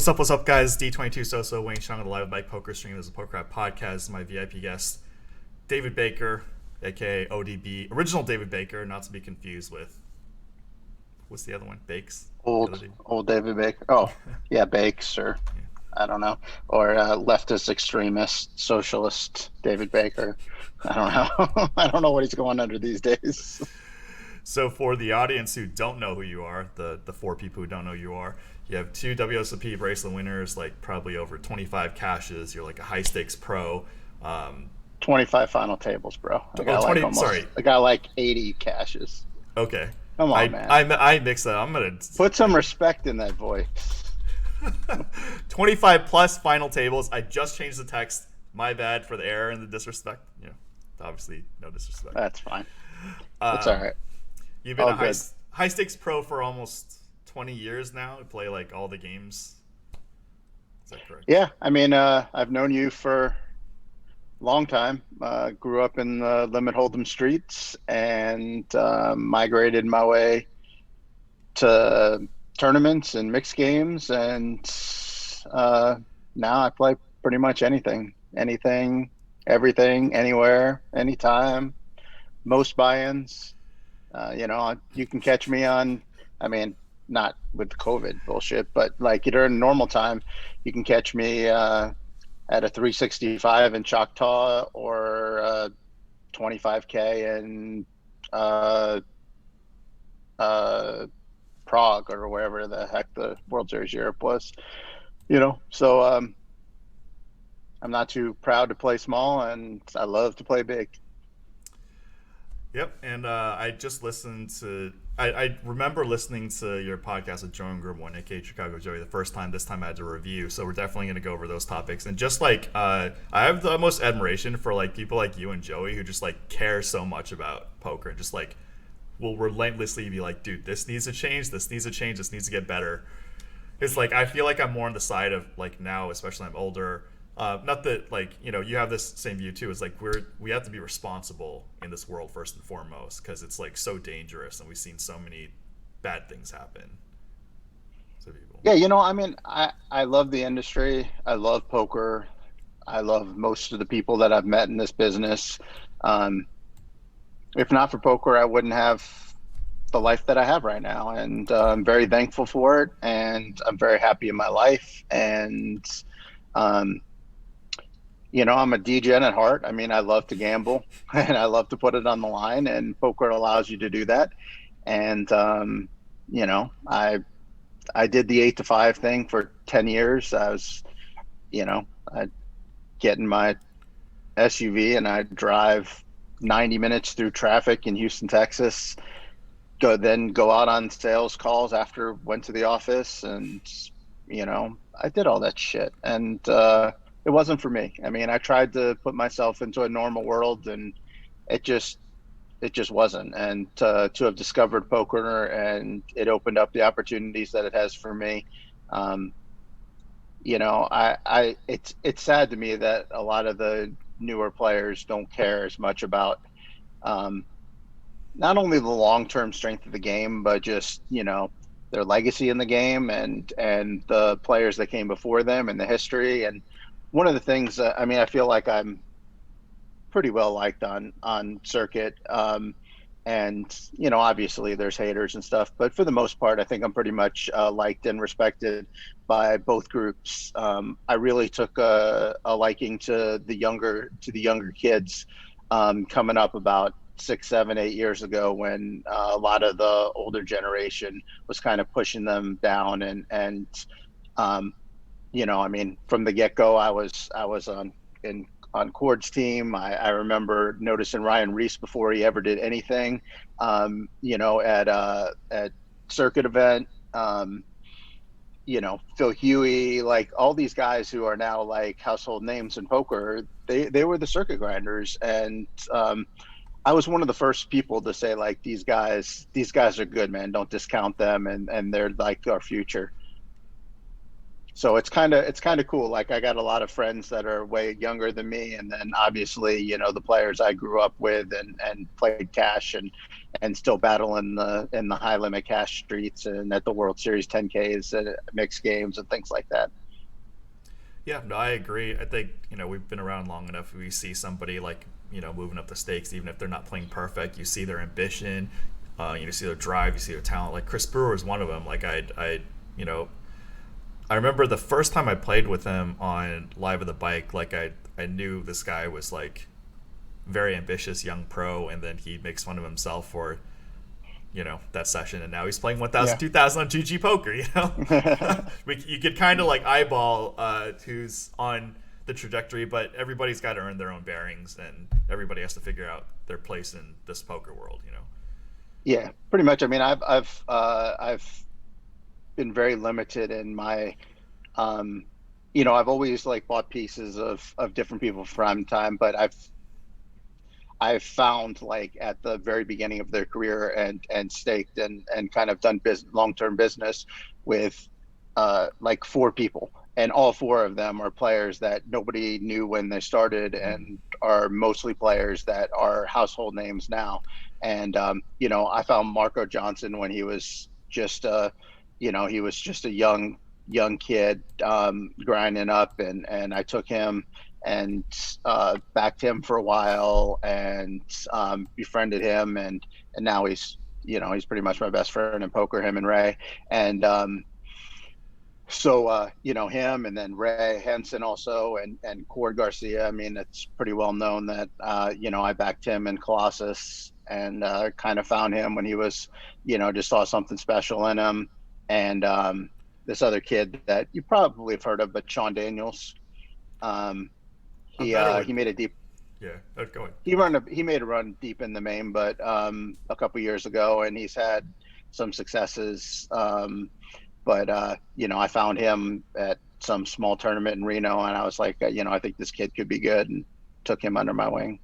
What's up, guys? D22 Soso, Wayne Chiang on the Live Bike Poker Stream. This is a PokerCraft podcast. My VIP guest, David Baker, aka ODB, original David Baker, not to be confused with what's the other one? Bakes. Old David Baker. Oh, yeah, Bakes, or I don't know, or leftist extremist socialist David Baker. I don't know. I don't know what he's going under these days. So for the audience who don't know who you are, the four people who don't know who you are, you have two WSOP bracelet winners, like probably over 25 cashes. You're like a high stakes pro. 25 final tables, bro. I got like 80 cashes. Okay. Come on, man. I mixed that. I'm gonna put some respect in that voice. 25 plus final tables. I just changed the text. My bad for the error and the disrespect. Obviously no disrespect. That's fine. That's all right. You've been a high stakes pro for almost 20 years now. You play like all the games. Is that correct? Yeah, I mean, I've known you for a long time. Grew up in the limit hold'em streets and migrated my way to tournaments and mixed games, and now I play pretty much anything, everything, anywhere, anytime, most buy-ins. You can catch me on, I mean, not with the COVID bullshit, but like during normal time, you can catch me at a 365 in Choctaw or 25K in Prague or wherever the heck the World Series Europe was, so I'm not too proud to play small, and I love to play big. Yep, and I just listened to. I remember listening to your podcast with Joe and Grimwin, aka Chicago Joey, the first time. This time I had to review, so we're definitely going to go over those topics. And just like I have the most admiration for like people like you and Joey who just like care so much about poker and just like will relentlessly be like, dude, this needs to change, this needs to change, this needs to get better. It's like I feel like I'm more on the side of like now, especially I'm older. Not that like you have this same view too. It's like we have to be responsible in this world first and foremost because it's like so dangerous and we've seen so many bad things happen to people. Yeah, I mean, I love the industry. I love poker. I love most of the people that I've met in this business. If not for poker, I wouldn't have the life that I have right now, and I'm very thankful for it. And I'm very happy in my life. And I'm a degen at heart. I mean, I love to gamble and I love to put it on the line, and poker allows you to do that. And, I did the 8 to 5 thing for 10 years. I was, I'd get in my SUV and I'd drive 90 minutes through traffic in Houston, Texas, go out on sales calls after went to the office. And, I did all that shit. And, it wasn't for me. I mean, I tried to put myself into a normal world, and it just wasn't. And to have discovered poker, and it opened up the opportunities that it has for me. It's sad to me that a lot of the newer players don't care as much about not only the long-term strength of the game, but just their legacy in the game and the players that came before them and the history. And one of the things, I feel like I'm pretty well liked on circuit. And, obviously there's haters and stuff, but for the most part, I think I'm pretty much liked and respected by both groups. I really took a liking to the younger kids coming up about 6, 7, 8 years ago, when a lot of the older generation was kind of pushing them down. And from the get-go, I was on Cord's team. I remember noticing Ryan Reese before he ever did anything, at circuit event, Phil Huey, like all these guys who are now like household names in poker, they were the circuit grinders. And I was one of the first people to say, like, these guys are good, man. Don't discount them. And they're like our future. So it's kind of cool. Like, I got a lot of friends that are way younger than me, and then obviously the players I grew up with and played cash and and still battle in the high limit cash streets and at the World Series 10Ks and mixed games and things like that. Yeah, no, I agree. I think, we've been around long enough. We see somebody like, moving up the stakes, even if they're not playing perfect. You see their ambition, you see their drive, you see their talent. Like Chris Brewer is one of them. Like you know, I remember the first time I played with him on Live of the Bike. Like I knew this guy was like very ambitious young pro, and then he makes fun of himself for that session, and now he's playing 1000 Yeah. 2000 on GG poker. You could kind of like eyeball who's on the trajectory, but everybody's got to earn their own bearings, and everybody has to figure out their place in this poker world. Yeah, pretty much. I mean, I've been very limited in my I've always like bought pieces of different people from time, but I've found like at the very beginning of their career and staked and kind of done long-term business with like four people, and all four of them are players that nobody knew when they started and are mostly players that are household names now. And I found Marco Johnson when he was just he was just a young kid grinding up, and I took him and backed him for a while and befriended him, and now he's pretty much my best friend in poker, him and Ray. And him, and then Ray Henson also, and Cord Garcia. I mean, it's pretty well known that I backed him in Colossus, and kind of found him when he was, just saw something special in him. And this other kid that you probably have heard of, but Sean Daniels. Um, I'm better with he made a deep yeah. Go ahead. he made a run deep in the main, but a couple years ago, and he's had some successes. But I found him at some small tournament in Reno, and I was like, I think this kid could be good, and took him under my wing.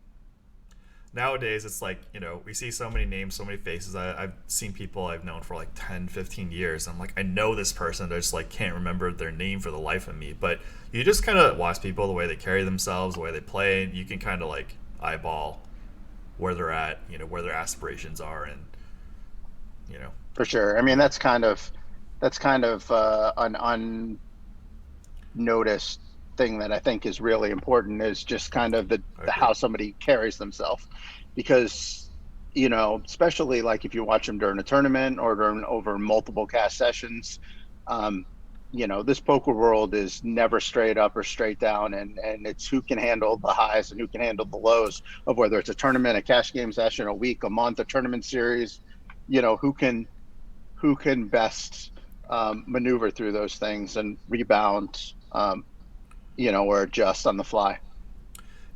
Nowadays it's like, we see so many names, so many faces. I've seen people I've known for like 10, 15 years. I'm like, I know this person, I just like can't remember their name for the life of me. But you just kind of watch people, the way they carry themselves, the way they play, and you can kind of like eyeball where they're at, where their aspirations are. And you know For sure. I mean, that's kind of an unnoticed thing that I think is really important, is just kind of I the agree. how somebody carries themselves. Because especially like if you watch them during a tournament or over multiple cast sessions, um, this poker world is never straight up or straight down, and it's who can handle the highs and who can handle the lows of whether it's a tournament, a cash game session, a week, a month, a tournament series. Who can best maneuver through those things and rebound, or adjust on the fly.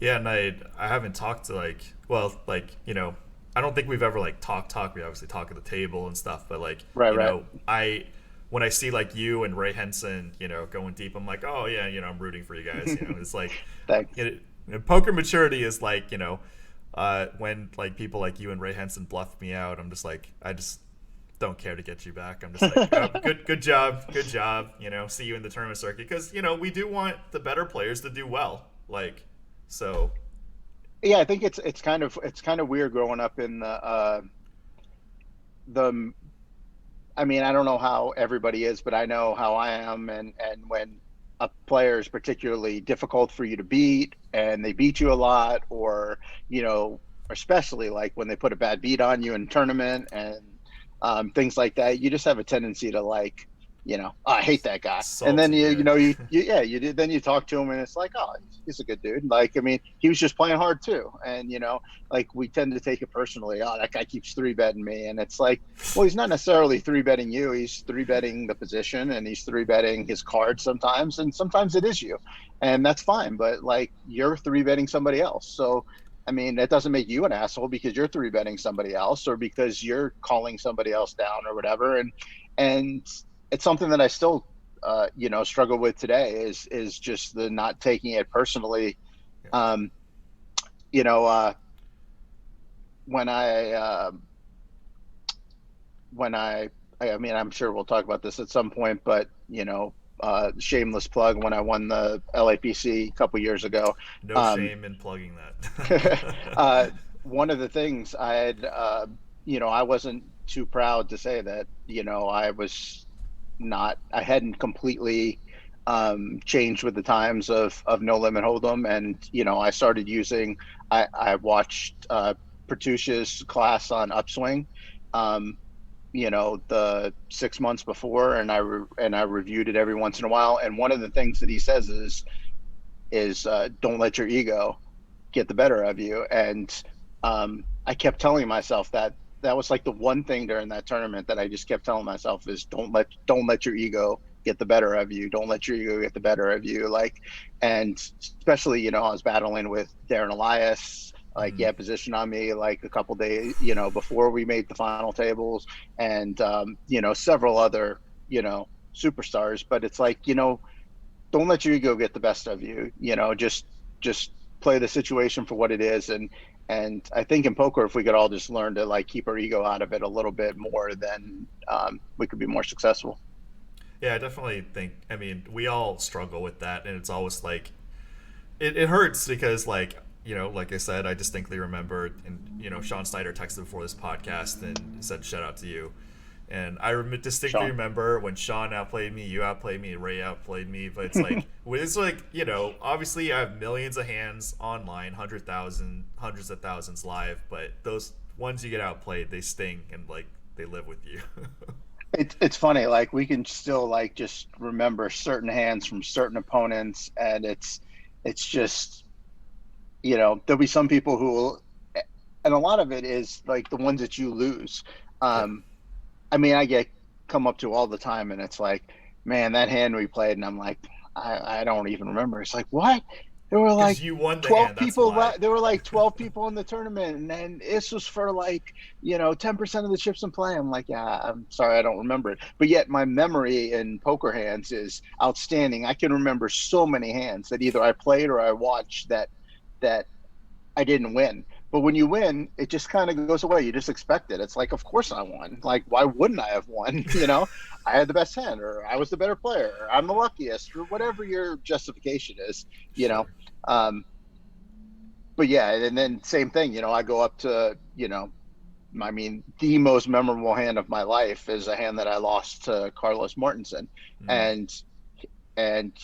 Yeah, and I haven't talked to like, well, like, I don't think we've ever like talk. We obviously talk at the table and stuff, but like, Right, right. I when I see like you and Ray Henson, going deep, I'm like, oh yeah, I'm rooting for you guys. It's like, Thanks. poker maturity is like, when like people like you and Ray Henson bluff me out, I'm just like, I just don't care to get you back. I'm just like, oh, good job, good job. See you in the tournament circuit, because we do want the better players to do well. Like, so Yeah, I think it's kind of weird growing up in the I mean, I don't know how everybody is, but I know how I am. And when a player is particularly difficult for you to beat, and they beat you a lot, or especially like when they put a bad beat on you in tournament and things like that, you just have a tendency to like, "Oh, I hate that guy." And then salty, yeah. yeah, you did. Then you talk to him, and it's like, "Oh, he's a good dude." Like, I mean, he was just playing hard too, and like we tend to take it personally. Oh, that guy keeps three betting me, and it's like, well, he's not necessarily three betting you. He's three betting the position, and he's three betting his cards sometimes, and sometimes it is you, and that's fine. But like, you're three betting somebody else, so. I mean, that doesn't make you an asshole because you're three betting somebody else, or because you're calling somebody else down or whatever. And it's something that I still, struggle with today, is just the not taking it personally. Yeah. Um, you know, uh, when I mean, I'm sure we'll talk about this at some point, but shameless plug, when I won the LAPC a couple years ago. No um, shame in plugging that. uh, One of the things I had I wasn't too proud to say that, I hadn't completely changed with the times of no limit hold'em. And, I started using, I watched Pertush's class on Upswing, um, the 6 months before, and I reviewed it every once in a while. And one of the things that he says is don't let your ego get the better of you. And I kept telling myself that was like the one thing during that tournament that I just kept telling myself is don't let your ego get the better of you. Don't let your ego get the better of you. Like, and especially, I was battling with Darren Elias, like he Mm. had position on me like a couple days, before we made the final tables, and several other, superstars. But it's like, don't let your ego get the best of you. Just play the situation for what it is. And I think in poker, if we could all just learn to like keep our ego out of it a little bit more, then we could be more successful. Yeah, I definitely think. I mean, we all struggle with that, and it's always like it hurts because like I said, I distinctly remember, and Sean Snyder texted before this podcast and said shout out to you. And distinctly Sean. remember when Sean outplayed me, you outplayed me, Ray outplayed me. But it's like obviously I have millions of hands online, hundreds of thousands live. But those ones you get outplayed, they sting and like they live with you. It's funny, like we can still like just remember certain hands from certain opponents, and it's just, there'll be some people who will, and a lot of it is like the ones that you lose. Yeah, Um, I mean, I get come up to all the time, and it's like, man, that hand we played, and I'm like, I don't even remember. It's like, what? There were like because you won the 12 hand. That's people. why. There were like 12 people in the tournament, and then this was for like 10% of the chips in play. I'm like, yeah, I'm sorry, I don't remember it. But yet my memory in poker hands is outstanding. I can remember so many hands that either I played or I watched that I didn't win. But when you win, it just kind of goes away. You just expect it. It's like, of course I won. Like, why wouldn't I have won? I had the best hand, or I was the better player, or I'm the luckiest, or whatever your justification is, you know. Sure. Um, but yeah, and then same thing, I go up to, I mean, the most memorable hand of my life is a hand that I lost to Carlos Mortensen. Mm. And and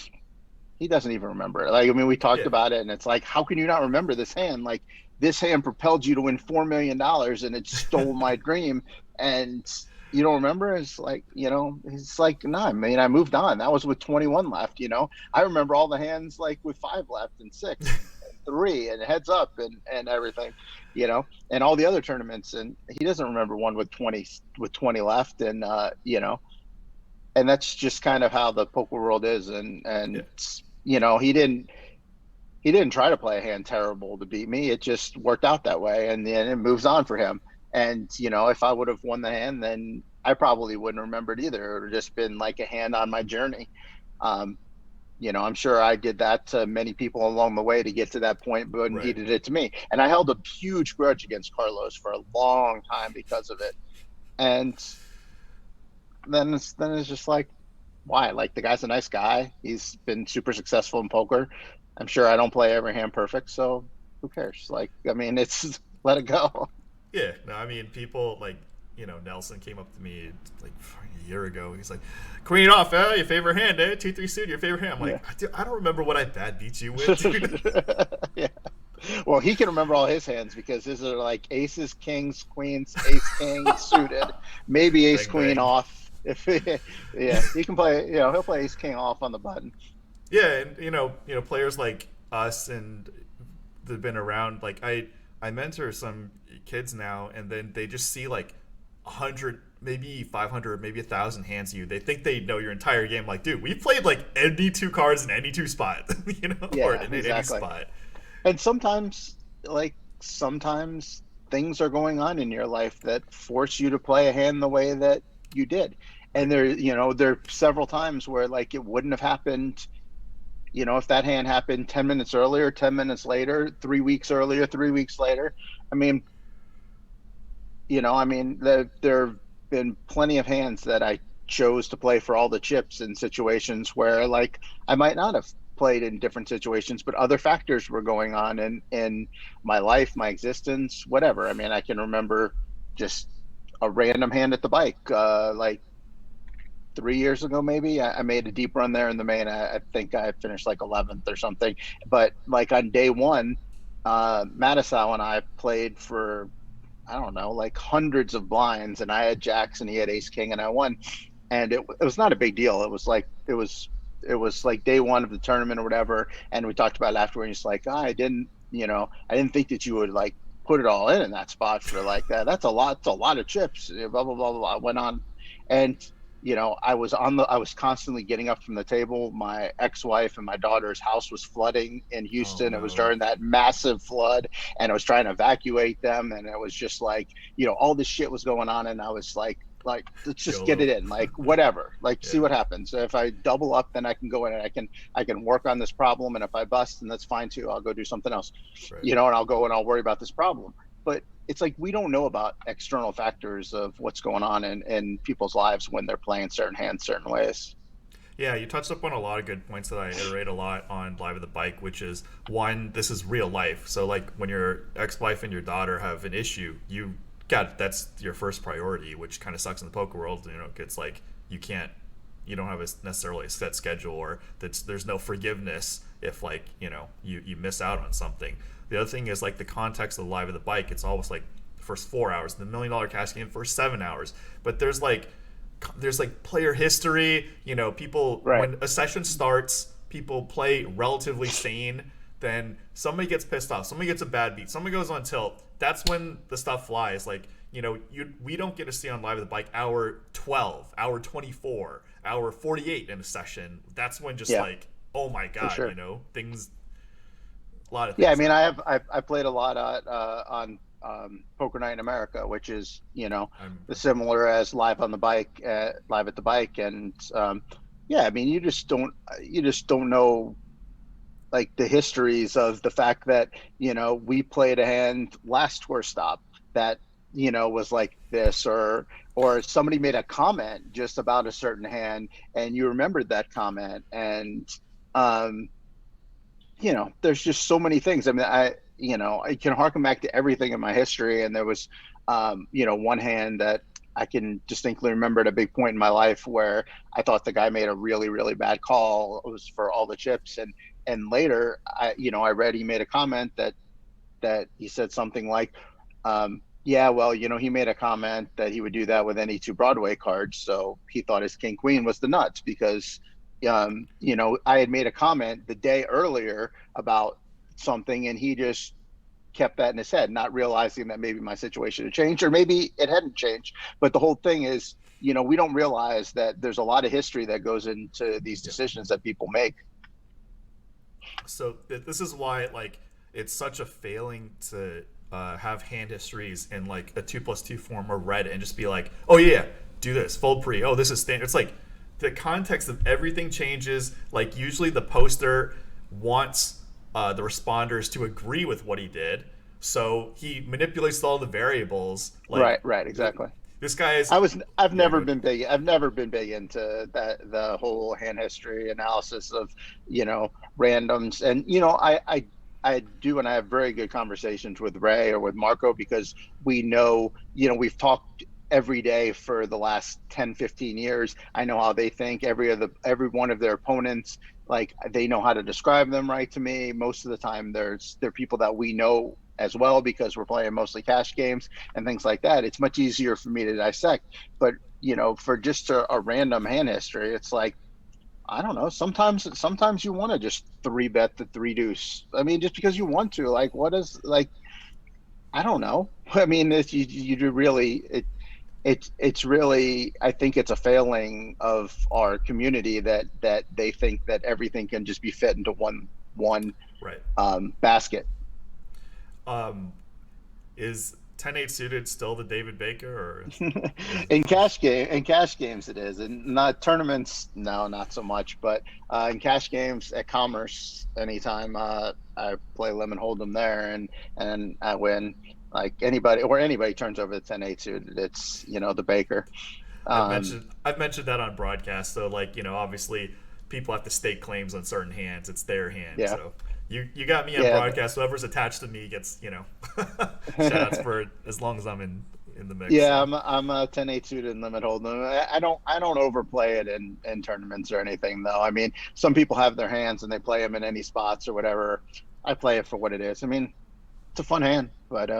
he doesn't even remember it. Like, I mean, we talked Yeah. about it, and it's like, how can you not remember this hand? Like, this hand propelled you to win $4 million, and it stole my dream, and you don't remember? It's like, it's like, no, I mean, I moved on. That was with 21 left. I remember all the hands like with five left and six and three and heads up and everything, and all the other tournaments. And he doesn't remember one with 20 left, and that's just kind of how the poker world is. And Yeah. he didn't try to play a hand terrible to beat me. It just worked out that way, and then it moves on for him. And if I would have won the hand, then I probably wouldn't remember it either. It would have just been like a hand on my journey. um I'm sure I did that to many people along the way to get to that point, but he Right. did it to me, and I held a huge grudge against Carlos for a long time because of it. And then it's just like, why? Like, the guy's a nice guy. He's been super successful in poker. I'm sure I don't play every hand perfect, so who cares? Like, I mean, it's let it go. Yeah. No, I mean, people like Nelson came up to me like a year ago. He's like, "Queen off, your favorite hand, 2-3 suit, your favorite hand." I'm Yeah. like, dude, I don't remember what I bad beat you with, dude. Yeah. Well, he can remember all his hands because his are like aces, kings, queens, ace, king suited, maybe ace, Bang queen bang. off. If yeah, he can play. He'll play ace, king off on the button. Yeah, and players like us and they've been around. Like I mentor some kids now, and then they just see like 100, maybe 500, maybe 1,000 hands of you. They think they know your entire game. Like, dude, we played like any two cards in any two spot, or Yeah, in any exactly. spot. And sometimes things are going on in your life that force you to play a hand the way that you did. I And agree. there are several times where like it wouldn't have happened, if that hand happened 10 minutes earlier, 10 minutes later, 3 weeks earlier, 3 weeks later. I mean, there have been plenty of hands that I chose to play for all the chips in situations where like I might not have played in different situations, but other factors were going on in my life, my existence, whatever. I mean, I can remember just a random hand at the bike. Like 3 years ago, maybe I made a deep run there in the main. I think I finished like 11th or something. But like on day one, Mattisau and I played for, I don't know, like hundreds of blinds, and I had jacks and he had ace king, and I won. And it was not a big deal. It was like day one of the tournament or whatever. And we talked about it afterward. And he's like, oh, I didn't think that you would like put it all in that spot for like that. That's a lot. It's a lot of chips. Blah blah blah blah. Went on, and I was constantly getting up from the table. My ex-wife and my daughter's house was flooding in Oh Houston. It was no. during that massive flood, and I was trying to evacuate them. And it was just like, all this shit was going on, and I was like let's just get it YOLO. in, like whatever, like see Yeah. what happens. If I double up, then I can go in and I can work on this problem, and if I bust, then that's fine too. I'll go do something else, Right. and I'll go and I'll worry about this problem. But it's like we don't know about external factors of what's going on in people's lives when they're playing certain hands certain ways. Yeah, you touched up on a lot of good points that I iterate a lot on Live at the Bike, which is one, this is real life. So like when your ex-wife and your daughter have an issue, that's your first priority, which kind of sucks in the poker world. It's like you don't have necessarily a set schedule, or there's no forgiveness if like you miss out on something. The other thing is like the context of Live at the Bike. It's almost like the first 4 hours, the $1 million cash game first 7 hours, but there's like player history. People, Right. when a session starts, people play relatively sane. Then somebody gets pissed off, somebody gets a bad beat, somebody goes on tilt. That's when the stuff flies. Like we don't get to see on Live at the Bike hour 12, hour 24, hour 48 in a session. That's when just Yeah, like, oh my for god, sure. things, a lot of Yeah, I things mean, happen. I played a lot on Poker Night in America, which is I'm the similar as Live on the Bike, Live at the Bike, and yeah, I mean, you just don't know like the histories of the fact that we played a hand last tour stop that was like this, or somebody made a comment just about a certain hand and you remembered that comment. And um there's just so many things. I mean, I can harken back to everything in my history, and there was one hand that I can distinctly remember at a big point in my life where I thought the guy made a really really bad call. It was for all the chips, and later I read he made a comment that he said something like, yeah, well, he made a comment that he would do that with any two Broadway cards. So he thought his King Queen was the nuts because, I had made a comment the day earlier about something, and he just kept that in his head, not realizing that maybe my situation had changed, or maybe it hadn't changed. But the whole thing is, we don't realize that there's a lot of history that goes into these Yeah. decisions that people make. So this is why like it's such a failing to have hand histories in like a 2+2 form or red and just be like, oh yeah, do this fold pre, oh this is standard. It's like the context of everything changes. Like usually the poster wants the responders to agree with what he did, so he manipulates all the variables. Like Right, exactly. this guy is, I've yeah, never good. been big. I've never been big into that, the whole hand history analysis of, randoms. And, I do, and I have very good conversations with Ray or with Marco, because we know, we've talked every day for the last 10, 15 years. I know how they think. Every one of their opponents, like they know how to describe them right to me. Most of the time they're people that we know as well, because we're playing mostly cash games and things like that. It's much easier for me to dissect. But for just a random hand history, it's like, I don't know. Sometimes you want to just three bet the three deuce. I mean, just because you want to. Like, what is, like, I don't know. I mean, if you do really it's really, I think it's a failing of our community that they think that everything can just be fit into one Right. basket. Um, is 10-8 suited still the David Baker, or is In cash games it is, and not tournaments, no, not so much. But in cash games at Commerce, anytime I play lemon hold'em there, and I win, like anybody turns over the 10-8 suited, it's the Baker. um I've mentioned that on broadcast. So like obviously people have to stake claims on certain hands. It's their hand. yeah, So you got me on yeah, broadcast. Whoever's attached to me gets shout outs for as long as I'm in the mix. Yeah, So I'm a 10-8 suited in limit hold'em. I don't overplay it in tournaments or anything though. I mean, some people have their hands and they play them in any spots or whatever. I play it for what it is. I mean, it's a fun hand, but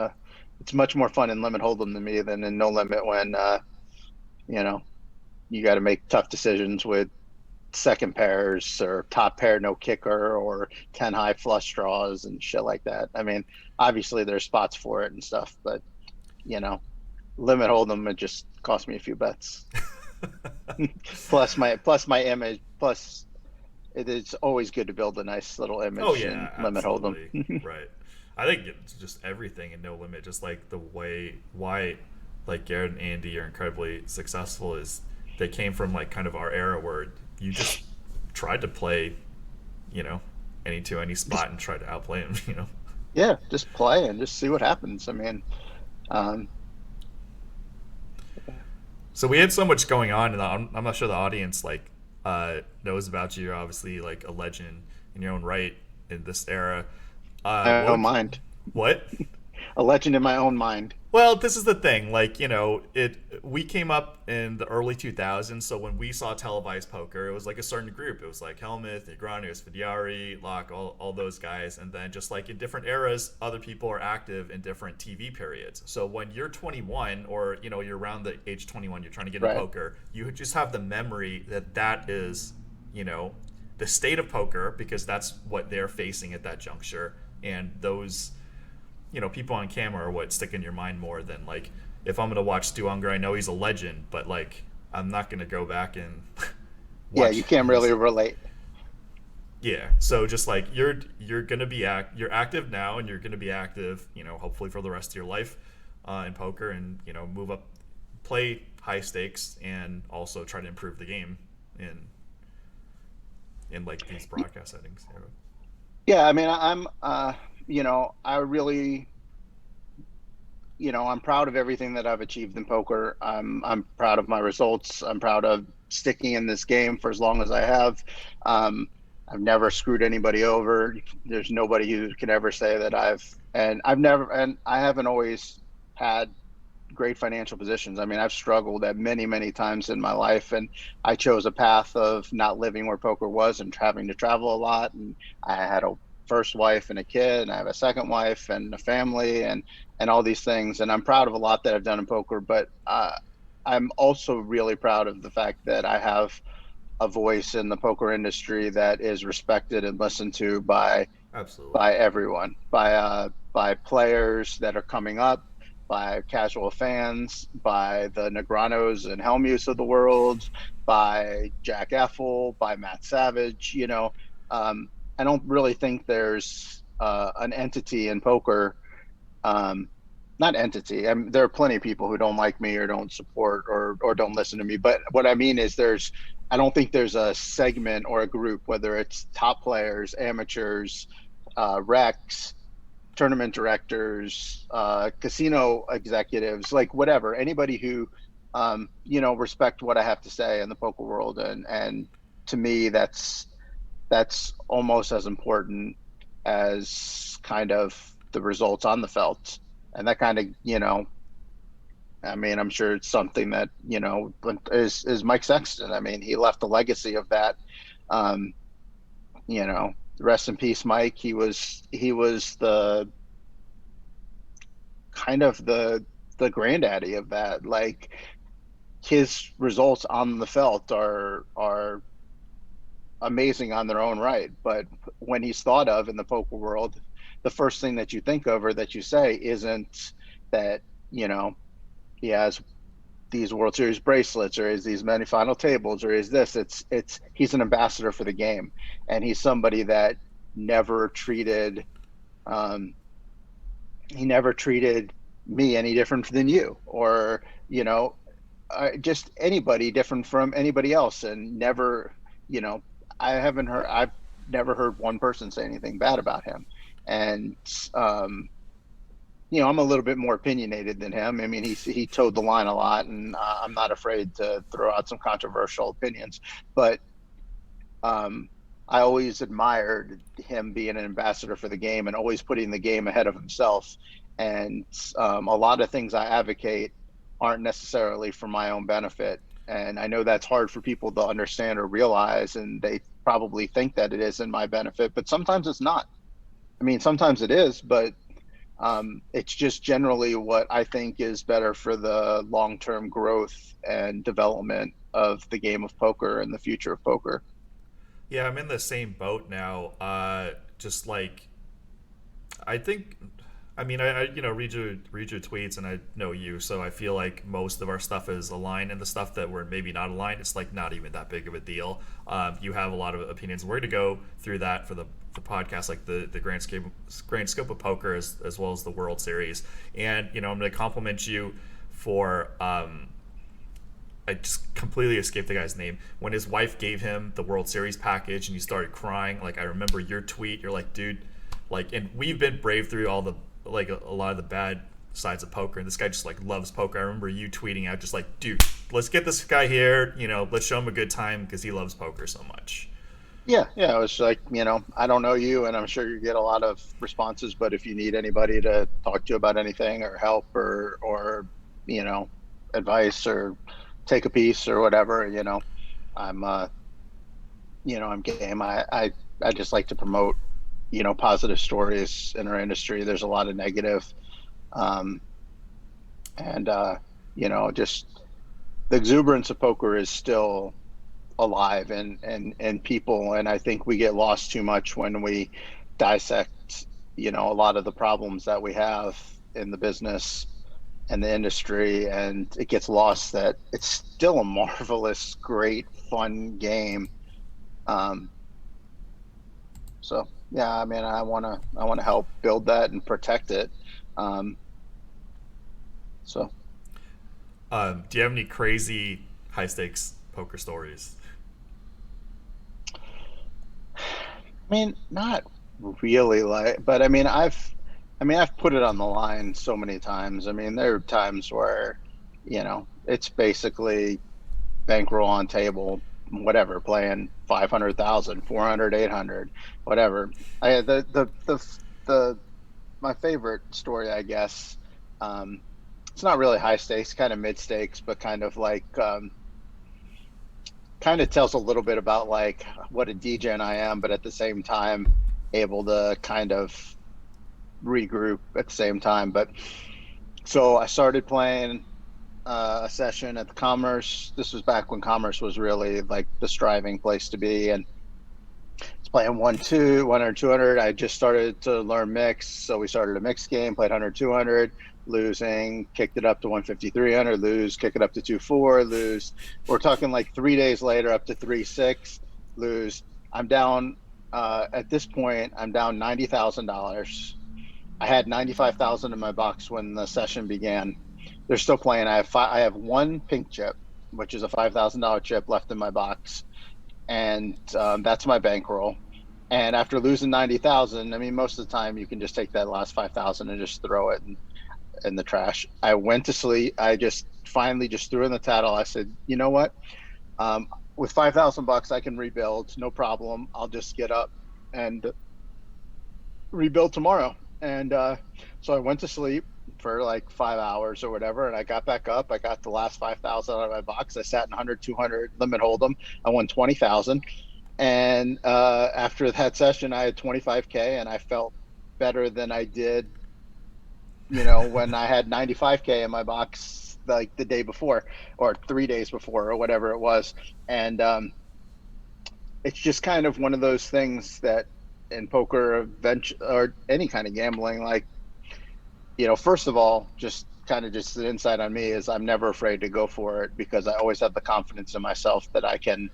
it's much more fun in limit hold'em to me than in no limit when you know you got to make tough decisions with second pairs or top pair no kicker or 10 high flush draws and shit like that. I mean, obviously there's spots for it and stuff, but you know, limit hold'em, it just cost me a few bets. Plus my image, plus it is always good to build a nice little oh image in yeah, limit hold'em. absolutely right. I think it's just everything in No Limit, just like the way why like Garrett and Andy are incredibly successful is they came from like kind of our era where you just tried to play, you know, any to any Just spot and try to outplay them, you know. yeah, just play and just see what happens. I mean, um, So we had so much going on, and I'm not sure the audience like knows about you. You're obviously like a legend in your own right in this era. I What don't would mind. what? A legend in my own mind. Well, this is the thing. Like, you know, it we came up in the early 2000s, so when we saw televised poker, it was like a certain group. It was like Helmuth, Negronius, Fidiari, Locke, all those guys. And then just like in different eras, other people are active in different TV periods. So when you're 21 or, you know, you're around the age 21, you're trying to get into Right. poker, you just have the memory that that is, you know, the state of poker because that's what they're facing at that juncture. And those you know, people on camera are what stick in your mind more than like if I'm gonna watch Stu Unger, I know he's a legend, but like I'm not gonna go back and Yeah, watch you can't really his relate. yeah. So just like you're gonna be you're active now and you're gonna be active, you know, hopefully for the rest of your life in poker and you know move up, play high stakes and also try to improve the game in like these broadcast settings. Yeah, I mean, I'm, I really, I'm proud of everything that I've achieved in poker. I'm proud of my results. I'm proud of sticking in this game for as long as I have. Um, I've never screwed anybody over. There's nobody who can ever say that and I haven't always had great financial positions. I mean, I've struggled at many, many times in my life, and I chose a path of not living where poker was and having to travel a lot. And I had a first wife and a kid, and I have a second wife and a family, and all these things. And I'm proud of a lot that I've done in poker, but I'm also really proud of the fact that I have a voice in the poker industry that is respected and listened to Absolutely. by everyone, by players that are coming up, by casual fans, by the Negranos and Helmuths of the world, by Jack Effel, by Matt Savage. Um, I don't really think there's an entity in poker. Um, Not entity. I mean, there are plenty of people who don't like me or don't support or don't listen to me. But what I mean is, I don't think there's a segment or a group, whether it's top players, amateurs, recs, tournament directors, casino executives, like whatever, anybody who, respect what I have to say in the poker world. And to me, that's almost as important as kind of the results on the felt. And that kind of, I mean, I'm sure it's something that, is Mike Sexton. I mean, he left a legacy of that. Um, Rest in peace, Mike. He was the kind of the granddaddy of that. Like his results on the felt are amazing on their own right, but when he's thought of in the poker world, the first thing that you think of or that you say isn't that you know he has these World Series bracelets or is these many final tables or is this. It's he's an ambassador for the game, and he's somebody that never treated um, he never treated me any different than you, or just anybody different from anybody else. And never, you know I've never heard one person say anything bad about him. And um I'm a little bit more opinionated than him. I mean, he towed the line a lot, and I'm not afraid to throw out some controversial opinions. But um, I always admired him being an ambassador for the game and always putting the game ahead of himself. And a lot of things I advocate, aren't necessarily for my own benefit. And I know that's hard for people to understand or realize, and they probably think that it is in my benefit, but sometimes it's not. I mean, sometimes it is, but it's just generally what I think is better for the long-term growth and development of the game of poker and the future of poker. Yeah, I'm in the same boat now. Just like I think, I mean, I read your tweets, and I know you, so I feel like most of our stuff is aligned, and the stuff that we're maybe not aligned, it's like not even that big of a deal. You have a lot of opinions. We're going to go through that for the podcast, like the grand scope of poker, as well as the World Series. And I'm going to compliment you for. I just completely escaped the guy's name. When his wife gave him the World Series package and you started crying, like I remember your tweet. You're like, dude, like, and we've been brave through all the like a lot of the bad sides of poker, and this guy just like loves poker. I remember you tweeting out just like, dude, let's get this guy here. Let's show him a good time because he loves poker so much. Yeah, yeah. It was like, I don't know you, and I'm sure you get a lot of responses, but if you need anybody to talk to about anything or help or you know, advice or take a piece or whatever, I'm I'm game. I just like to promote, positive stories in our industry. There's a lot of negative. Um, and just the exuberance of poker is still alive and people, and I think we get lost too much when we dissect a lot of the problems that we have in the business and the industry, and it gets lost that it's still a marvelous, great, fun game. um so yeah, I mean, I want to help build that and protect it. um so Do you have any crazy high stakes poker stories? I mean, not really, like, but I mean, I've put it on the line so many times. I mean, there are times where, it's basically bankroll on table, whatever, playing 500,000, 400, 800, whatever. I the My favorite story, I guess, um, it's not really high stakes, kind of mid stakes, but kind of tells a little bit about like what a degen I am, but at the same time able to kind of regroup at the same time. But so I started playing a session at the Commerce. This was back when Commerce was really like the striving place to be, and it's playing 100, 200. I just started to learn mix, so we started a mix game, played 100, 200, losing, kicked it up to 150, 300, lose, kick it up to 2-4, lose. We're talking like 3 days later, up to 3-6, lose. I'm down. At this point, I'm down $90,000. I had 95,000 in my box when the session began. They're still playing. I have one pink chip, which is a $5,000 chip left in my box, and that's my bankroll. And after losing 90,000, I mean, most of the time you can just take that last 5,000 and just throw it in the trash. I went to sleep. I just finally just threw in the towel. I said, you know what? Um, with 5,000 bucks, I can rebuild, no problem. I'll just get up and rebuild tomorrow. And so I went to sleep for like 5 hours or whatever, and I got back up. I got the last 5,000 out of my box. I sat in 100, 200 limit hold'em. I won 20,000, and after that session, I had 25K, and I felt better than I did, when I had 95K in my box like the day before or 3 days before or whatever it was. And it's just kind of one of those things that in poker or any kind of gambling, like, first of all, just an insight on me is I'm never afraid to go for it because I always have the confidence in myself that I can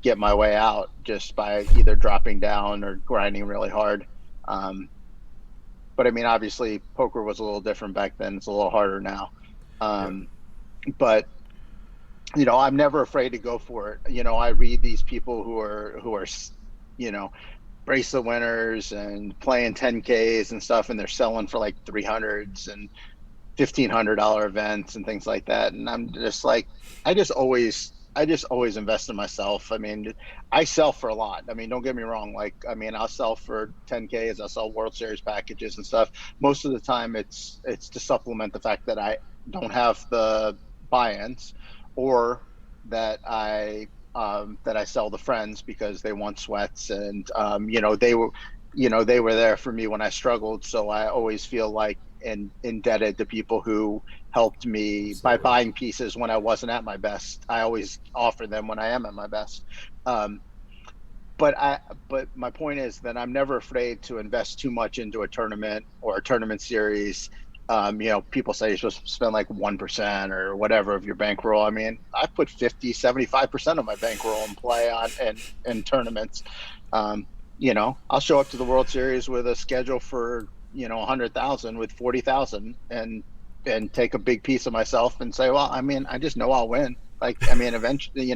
get my way out just by either dropping down or grinding really hard. Um, but I mean, obviously, poker was a little different back then. It's a little harder now. Yeah. Um, but I'm never afraid to go for it. I read these people who are, you know, bracelet winners and playing 10Ks and stuff, and they're selling for like 300s and $1,500 events and things like that. And I'm just like, I just always invest in myself. I mean, I sell for a lot. I mean, don't get me wrong. Like, I mean, I'll sell for 10Ks. I'll sell World Series packages and stuff. Most of the time, it's to supplement the fact that don't have the buy-ins, or that I sell to friends because they want sweats, and they were there for me when I struggled. So I always feel like indebted to people who helped me by Absolutely. buying pieces when I wasn't at my best. I always offer them when I am at my best. Um, but I but my point is that I'm never afraid to invest too much into a tournament or a tournament series. People say you're supposed to spend like 1% or whatever of your bankroll. I mean, I put 50, 75% of my bankroll in play in tournaments. I'll show up to the World Series with a schedule for 100,000 with 40,000, and take a big piece of myself and say, well, I mean, I just know I'll win. Like, I mean, eventually,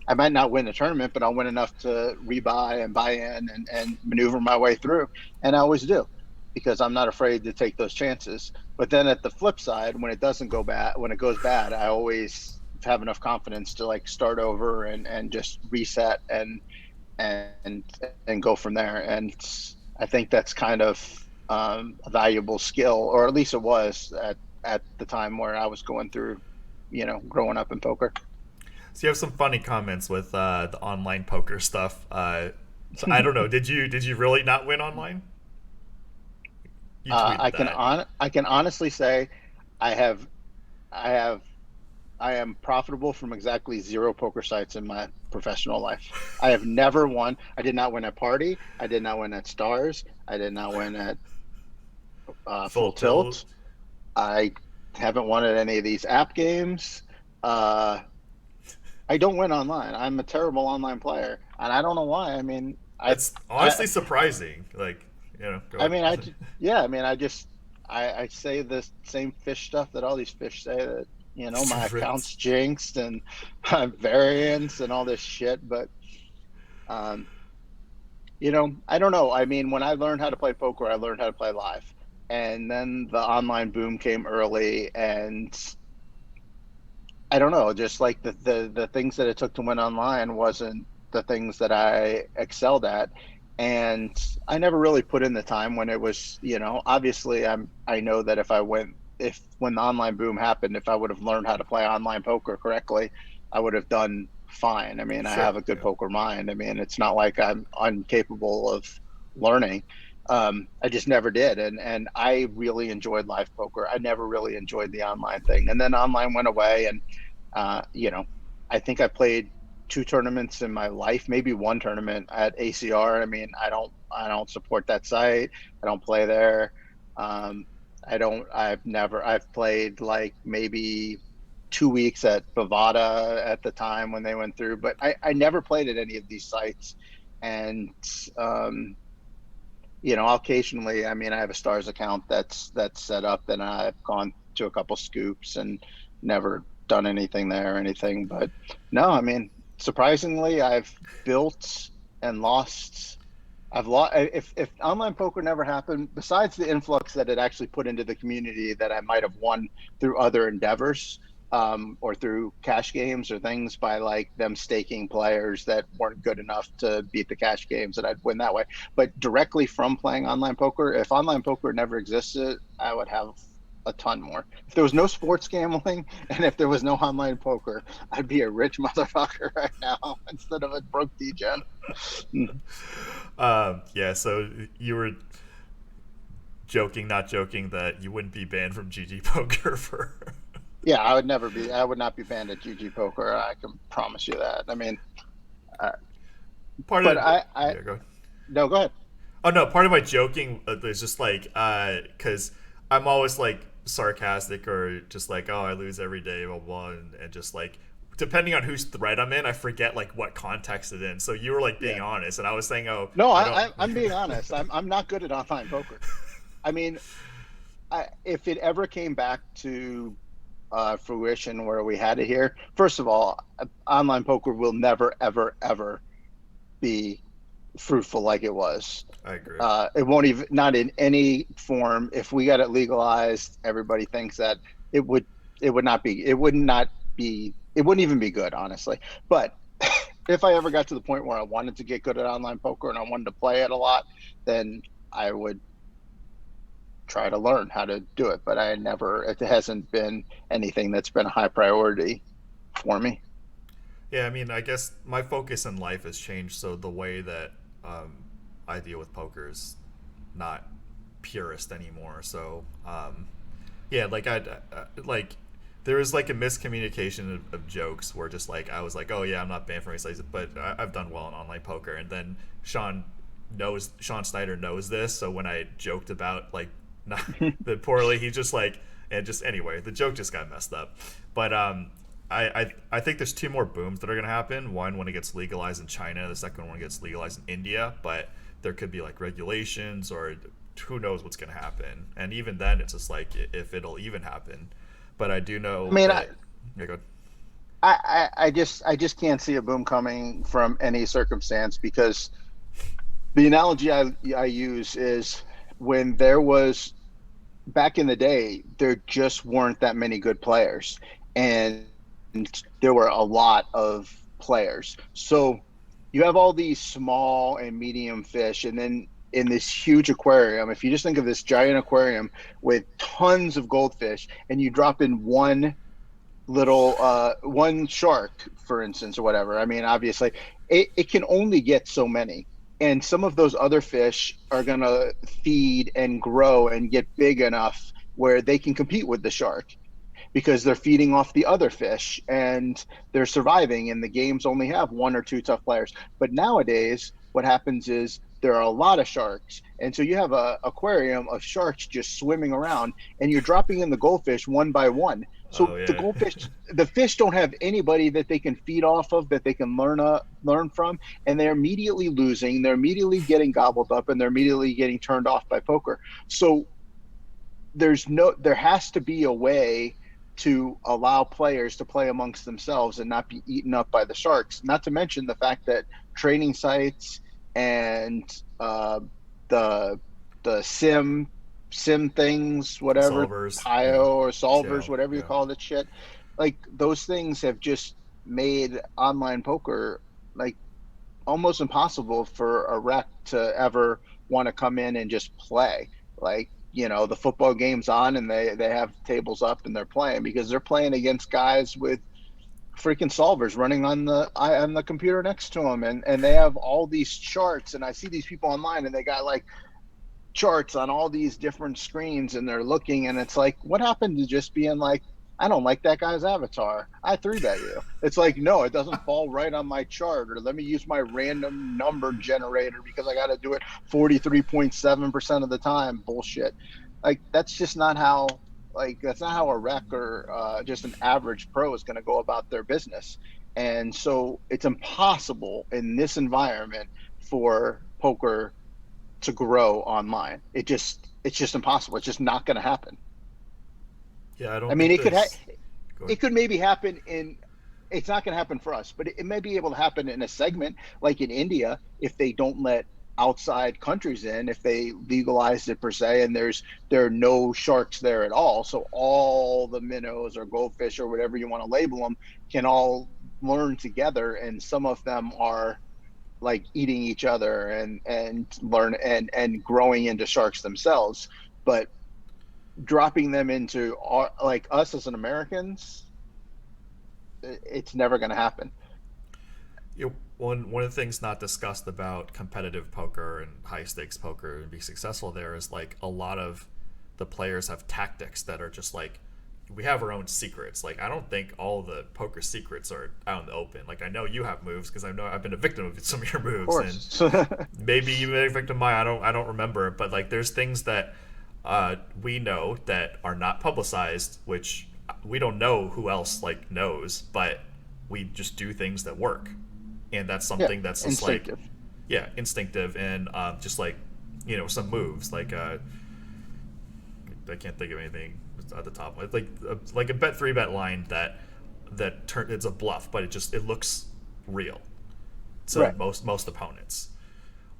I might not win the tournament, but I'll win enough to rebuy and buy in, and maneuver my way through. And I always do, because I'm not afraid to take those chances. But then at the flip side, when it doesn't go bad, when it goes bad, I always have enough confidence to like start over and just reset and and go from there. And I think that's kind of a valuable skill, or at least it was at the time where I was going through, growing up in poker. So you have some funny comments with the online poker stuff. So I don't know. Did you really not win online? You tweeted that. I can honestly say I have I have I am profitable from exactly zero poker sites in my professional life. I have never won. I did not win at Party. I did not win at Stars. I did not win at Full Full tilt. Tilt. I haven't won at any of these app games. Uh, I don't win online. I'm a terrible online player, and I don't know why. I mean, That's honestly surprising. Like, go I mean, ahead. yeah, I mean, I say the same fish stuff that all these fish say, that, my Right. account's jinxed and variance and all this shit. But, um, I don't know. I mean, when I learned how to play poker, I learned how to play live. And then the online boom came early, and I don't know, just like the things that it took to win online wasn't the things that I excelled at. And I never really put in the time when it was, obviously I know that if when the online boom happened, if I would have learned how to play online poker correctly, I would have done fine. I mean, I Sure. have a good Yeah. poker mind. I mean, it's not like I'm incapable of learning. I just never did, and I really enjoyed live poker. I never really enjoyed the online thing, and then online went away, and uh, you know, I think I played two tournaments in my life, maybe one tournament at ACR. I mean, I don't support that site. I don't play there. Um, I've played like maybe 2 weeks at Bovada at the time when they went through, but I never played at any of these sites. And, um, occasionally, I mean, I have a Stars account that's set up, and I've gone to a couple scoops and never done anything there or anything. But no, I mean, surprisingly, I've built and lost. I've lost. If online poker never happened, besides the influx that it actually put into the community that I might have won through other endeavors, or through cash games or things, by like them staking players that weren't good enough to beat the cash games, and I'd win that way. But directly from playing online poker, if online poker never existed, I would have a ton more. If there was no sports gambling and if there was no online poker, I'd be a rich motherfucker right now instead of a broke degen. Yeah. So you were joking, not joking, that you wouldn't be banned from GG Poker for. Yeah, I would not be banned at GG Poker. I can promise you that. I mean, uh, Part but of. I, Yeah, go ahead. no, go ahead. Oh no, part of my joking is just like because I'm always like sarcastic or just like, oh, I lose every day, blah blah, and just like depending on whose thread I'm in, I forget like what context it in. So you were like being Yeah. honest, and I was saying, oh, No, I don't. I'm being honest. I'm not good at online poker. I mean, if it ever came back to fruition where we had it here, first of all, online poker will never, ever, ever be fruitful like it was. I agree. It won't even, not in any form. If we got it legalized, everybody thinks that it would, it wouldn't even be good, honestly. But if I ever got to the point where I wanted to get good at online poker and I wanted to play it a lot, then I would try to learn how to do it, but it hasn't been anything that's been a high priority for me. Yeah, I mean, I guess my focus in life has changed, so the way that I deal with poker is not purist anymore. So yeah, like like there was like a miscommunication of jokes where just like I was like, oh yeah, I'm not banned from race, but I've done well in online poker, and then Sean Snyder knows this, so when I joked about like not the poorly, he just like and just anyway, the joke just got messed up. But I think there's two more booms that are gonna happen. One when it gets legalized in China, the second one when it gets legalized in India, but there could be like regulations or who knows what's gonna happen. And even then, it's just like if it'll even happen. But I do I know mean, that. Yeah, go ahead. I just can't see a boom coming from any circumstance because the analogy I use is when there was back in the day, there just weren't that many good players, and there were a lot of players. So you have all these small and medium fish, and then in this huge aquarium, if you just think of this giant aquarium with tons of goldfish, and you drop in one shark, for instance, or whatever. I mean, obviously, it can only get so many. And some of those other fish are going to feed and grow and get big enough where they can compete with the shark because they're feeding off the other fish and they're surviving. And the games only have one or two tough players. But nowadays, what happens is there are a lot of sharks. And so you have a aquarium of sharks just swimming around and you're dropping in the goldfish one by one. So Oh the yeah. goldfish, the fish don't have anybody that they can feed off of, that they can learn from, and they're immediately losing. They're immediately getting gobbled up, and they're immediately getting turned off by poker. So there has to be a way to allow players to play amongst themselves and not be eaten up by the sharks. Not to mention the fact that training sites and the sim things, whatever, Solvers. Yeah. Tio or solvers, So whatever you yeah. call that shit, like those things have just made online poker like almost impossible for a rec to ever want to come in and just play. Like, the football game's on and they have tables up and they're playing because they're playing against guys with freaking solvers running on the computer next to them, and they have all these charts, and I see these people online and they got like charts on all these different screens and they're looking, and it's like, what happened to just being like, I don't like that guy's avatar, I three bet you? It's like, no, it doesn't fall right on my chart, or let me use my random number generator because I got to do it 43.7% of the time. Bullshit. Like that's not how a rec or just an average pro is going to go about their business. And so it's impossible in this environment for poker to grow online. It's just impossible. It's just not going to happen. Yeah, I I don't mean, think there's. Go ahead. it could maybe happen in. It's not going to happen for us, but it may be able to happen in a segment like in India if they don't let outside countries in, if they legalize it per se, and there are no sharks there at all. So all the minnows or goldfish or whatever you want to label them can all learn together, and some of them are like eating each other and learn and growing into sharks themselves. But dropping them into like us as an Americans, it's never going to happen. One of the things not discussed about competitive poker and high stakes poker and be successful there is like a lot of the players have tactics that are just like we have our own secrets. Like I don't think all the poker secrets are out in the open. Like I know you have moves because I know I've been a victim of some of your Of moves, and course. maybe you been a victim of mine. I don't remember, but like there's things that we know that are not publicized, which we don't know who else like knows, but we just do things that work, and that's Yeah, something that's just like instinctive. yeah, instinctive and just like some moves like I can't think of anything at the top like a bet three bet line that turn it's a bluff, but it looks real to Right. most opponents.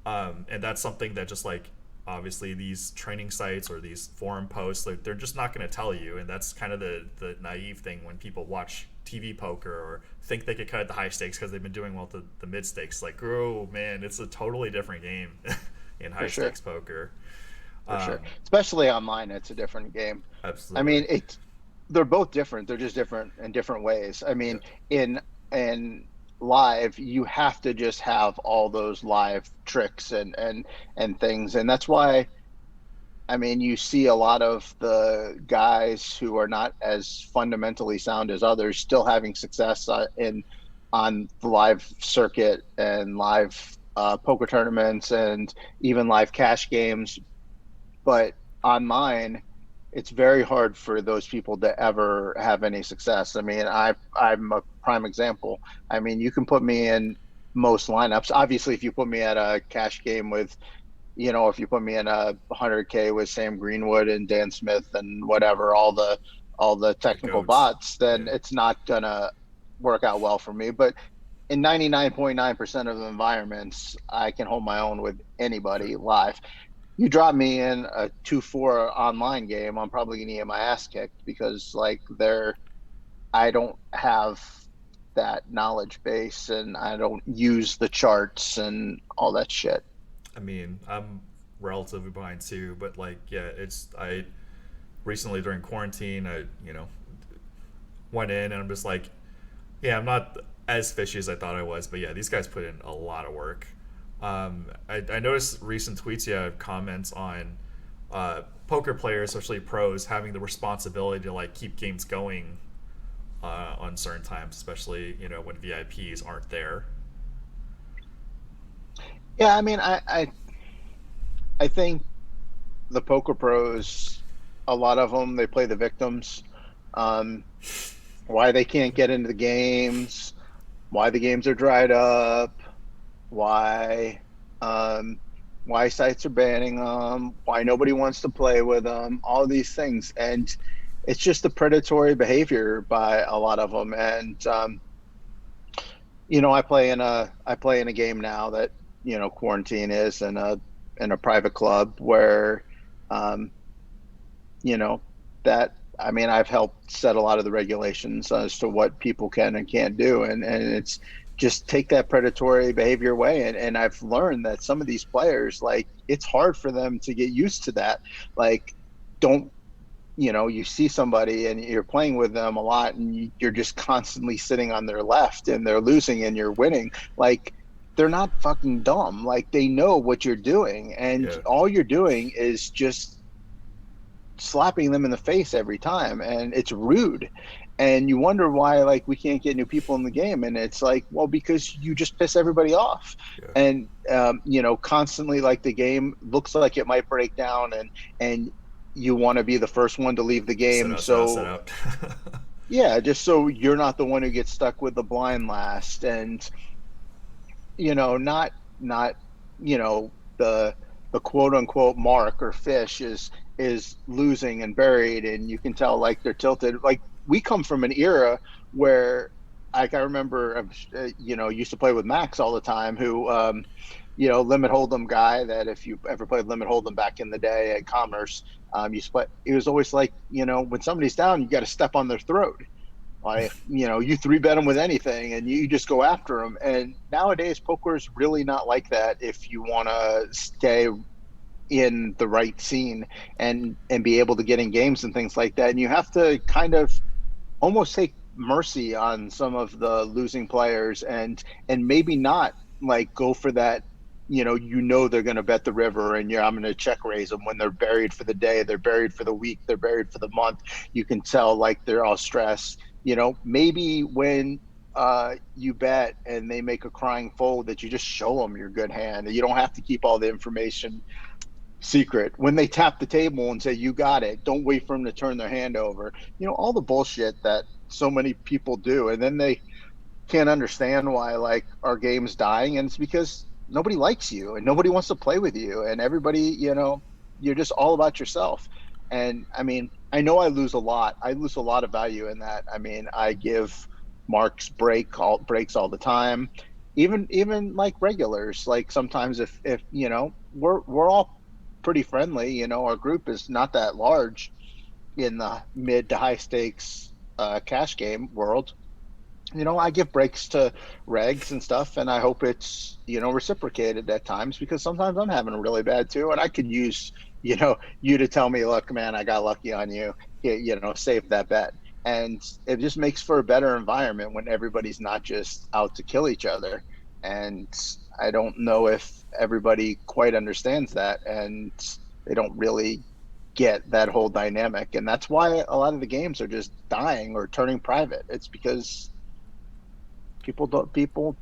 And that's something that just like obviously these training sites or these forum posts like, they're just not going to tell you, and that's kind of the naive thing when people watch TV poker or think they could cut at the high stakes because they've been doing well to the mid stakes. Like, oh man, it's a totally different game in For high sure. stakes poker. for sure. Um, Especially online, it's a different game. I absolutely. mean, they're both different. They're just different in different ways. I Yeah. mean, in live, you have to just have all those live tricks and things, and that's why. I mean, you see a lot of the guys who are not as fundamentally sound as others still having success in on the live circuit and live poker tournaments and even live cash games. But on mine, it's very hard for those people to ever have any success. I mean, I'm a prime example. I mean, you can put me in most lineups. Obviously, if you put me at a cash game with, if you put me in a 100K with Sam Greenwood and Dan Smith and whatever, all the The technical goats. bots, then Yeah. it's not gonna work out well for me. But in 99.9% of the environments, I can hold my own with Sure. anybody live. You drop me in a 2-4 online game, I'm probably gonna get my ass kicked because like I don't have that knowledge base and I don't use the charts and all that shit. I mean, I'm relatively behind too, but like, yeah, it's I recently during quarantine, I went in and I'm just like, yeah, I'm not as fishy as I thought I was, but yeah, these guys put in a lot of work. I noticed recent tweets you have comments on poker players, especially pros, having the responsibility to like keep games going on certain times, especially when VIPs aren't there. Yeah, I mean, I think the poker pros, a lot of them, they play the victims. Um, why they can't get into the games, why the games are dried up, why um, why sites are banning them, why nobody wants to play with them, all these things, and it's just the predatory behavior by a lot of them. And I play in a game now that quarantine is in a private club where um, you know that I mean I've helped set a lot of the regulations as to what people can and can't do, and it's just take that predatory behavior away. And I've learned that some of these players, like, it's hard for them to get used to that. Like, don't you see somebody and you're playing with them a lot and you're just constantly sitting on their left and they're losing and you're winning. Like, they're not fucking dumb. Like, they know what you're doing, and Yeah, all you're doing is just slapping them in the face every time, and it's rude. And you wonder why, like, we can't get new people in the game, and it's like, well, because you just piss everybody off. yeah. And constantly, like, the game looks like it might break down, and you want to be the first one to leave the Set game, out, set out, set so out. yeah, just so you're not the one who gets stuck with the blind last. And not the quote unquote mark or fish is losing and buried, and you can tell, like, they're tilted. Like, we come from an era where, like, I remember used to play with Max all the time, who limit hold'em guy, that if you ever played limit hold'em back in the day at Commerce, you split. It was always like, when somebody's down, you got to step on their throat. Like, you three bet them with anything and you just go after them. And nowadays, poker is really not like that if you want to stay in the right scene and be able to get in games and things like that. And you have to kind of almost take mercy on some of the losing players, and maybe not, like, go for that. They're going to bet the river, and I'm going to check raise them when they're buried for the day, they're buried for the week, they're buried for the month. You can tell, like, they're all stressed. Maybe when you bet and they make a crying fold, that you just show them your good hand. You don't have to keep all the information secret. When they tap the table and say, you got it, don't wait for them to turn their hand over. All the bullshit that so many people do. And then they can't understand why, like, our game's dying. And it's because nobody likes you and nobody wants to play with you. And everybody, you're just all about yourself. And I mean, I know I lose a lot. I lose a lot of value in that. I mean, I give Marks breaks all the time. Even like regulars, like, sometimes if we're all pretty friendly. Our group is not that large in the mid to high stakes cash game world. I give breaks to regs and stuff, and I hope it's reciprocated at times, because sometimes I'm having a really bad too, and I could use you to tell me, look, man, I got lucky on you. Save that bet. And it just makes for a better environment when everybody's not just out to kill each other. And I don't know if everybody quite understands that, and they don't really get that whole dynamic. And that's why a lot of the games are just dying or turning private. It's because people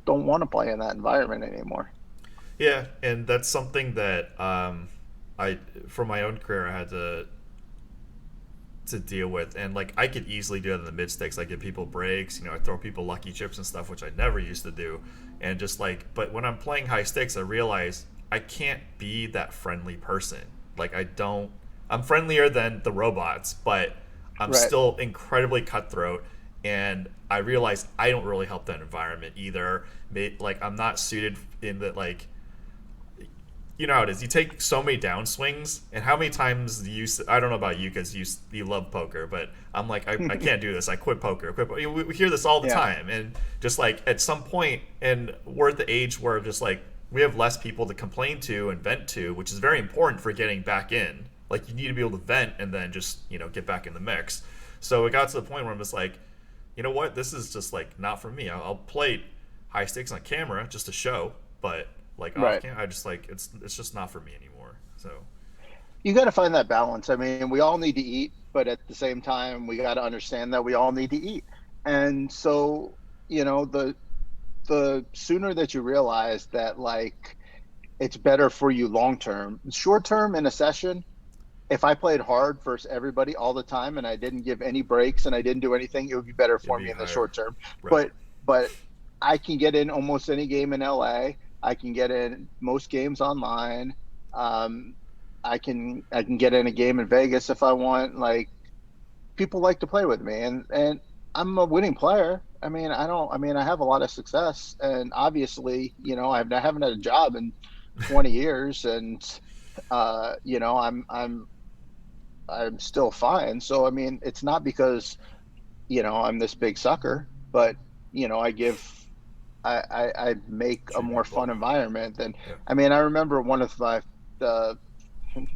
don't want to play in that environment anymore. Yeah, and that's something that I for my own career I had to deal with, and like I could easily do it in the mid stakes. I give people breaks, I throw people lucky chips and stuff, which I never used to do, and just like, but when I'm playing high stakes, I realize I can't be that friendly person. Like I don't. I'm friendlier than the robots, but I'm Right. still incredibly cutthroat, and I realize I don't really help that environment either. Like I'm not suited in that like you know how it is. You take so many downswings, and how many times do you? I don't know about you because you love poker, but I'm like I can't do this. I quit poker. We hear this all the Yeah. time, and just like at some point, and we're at the age where just like we have less people to complain to and vent to, which is very important for getting back in. Like you need to be able to vent and then just get back in the mix. So it got to the point where I'm just like, you know what, this is just like not for me. I'll play high stakes on camera just to show, but like off Right. camera, I just like it's just not for me anymore. So You got to find that balance. I mean, we all need to eat, but at the same time, we got to understand that we all need to eat. And so, the sooner that you realize that, like, it's better for you long term. Short term in a session, if I played hard versus everybody all the time and I didn't give any breaks and I didn't do anything, it would be better it'd for be me in the higher, short term. right? But I can get in almost any game in LA. I can get in most games online. Um, I can get in a game in Vegas if I want. Like, people like to play with me, and I'm a winning player. I mean, I don't. I mean, I have a lot of success, and obviously, I haven't had a job in 20 years, and I'm still fine. So I mean, it's not because I'm this big sucker, but I give I make a Treat more fun people, environment than. yeah. I mean, I remember the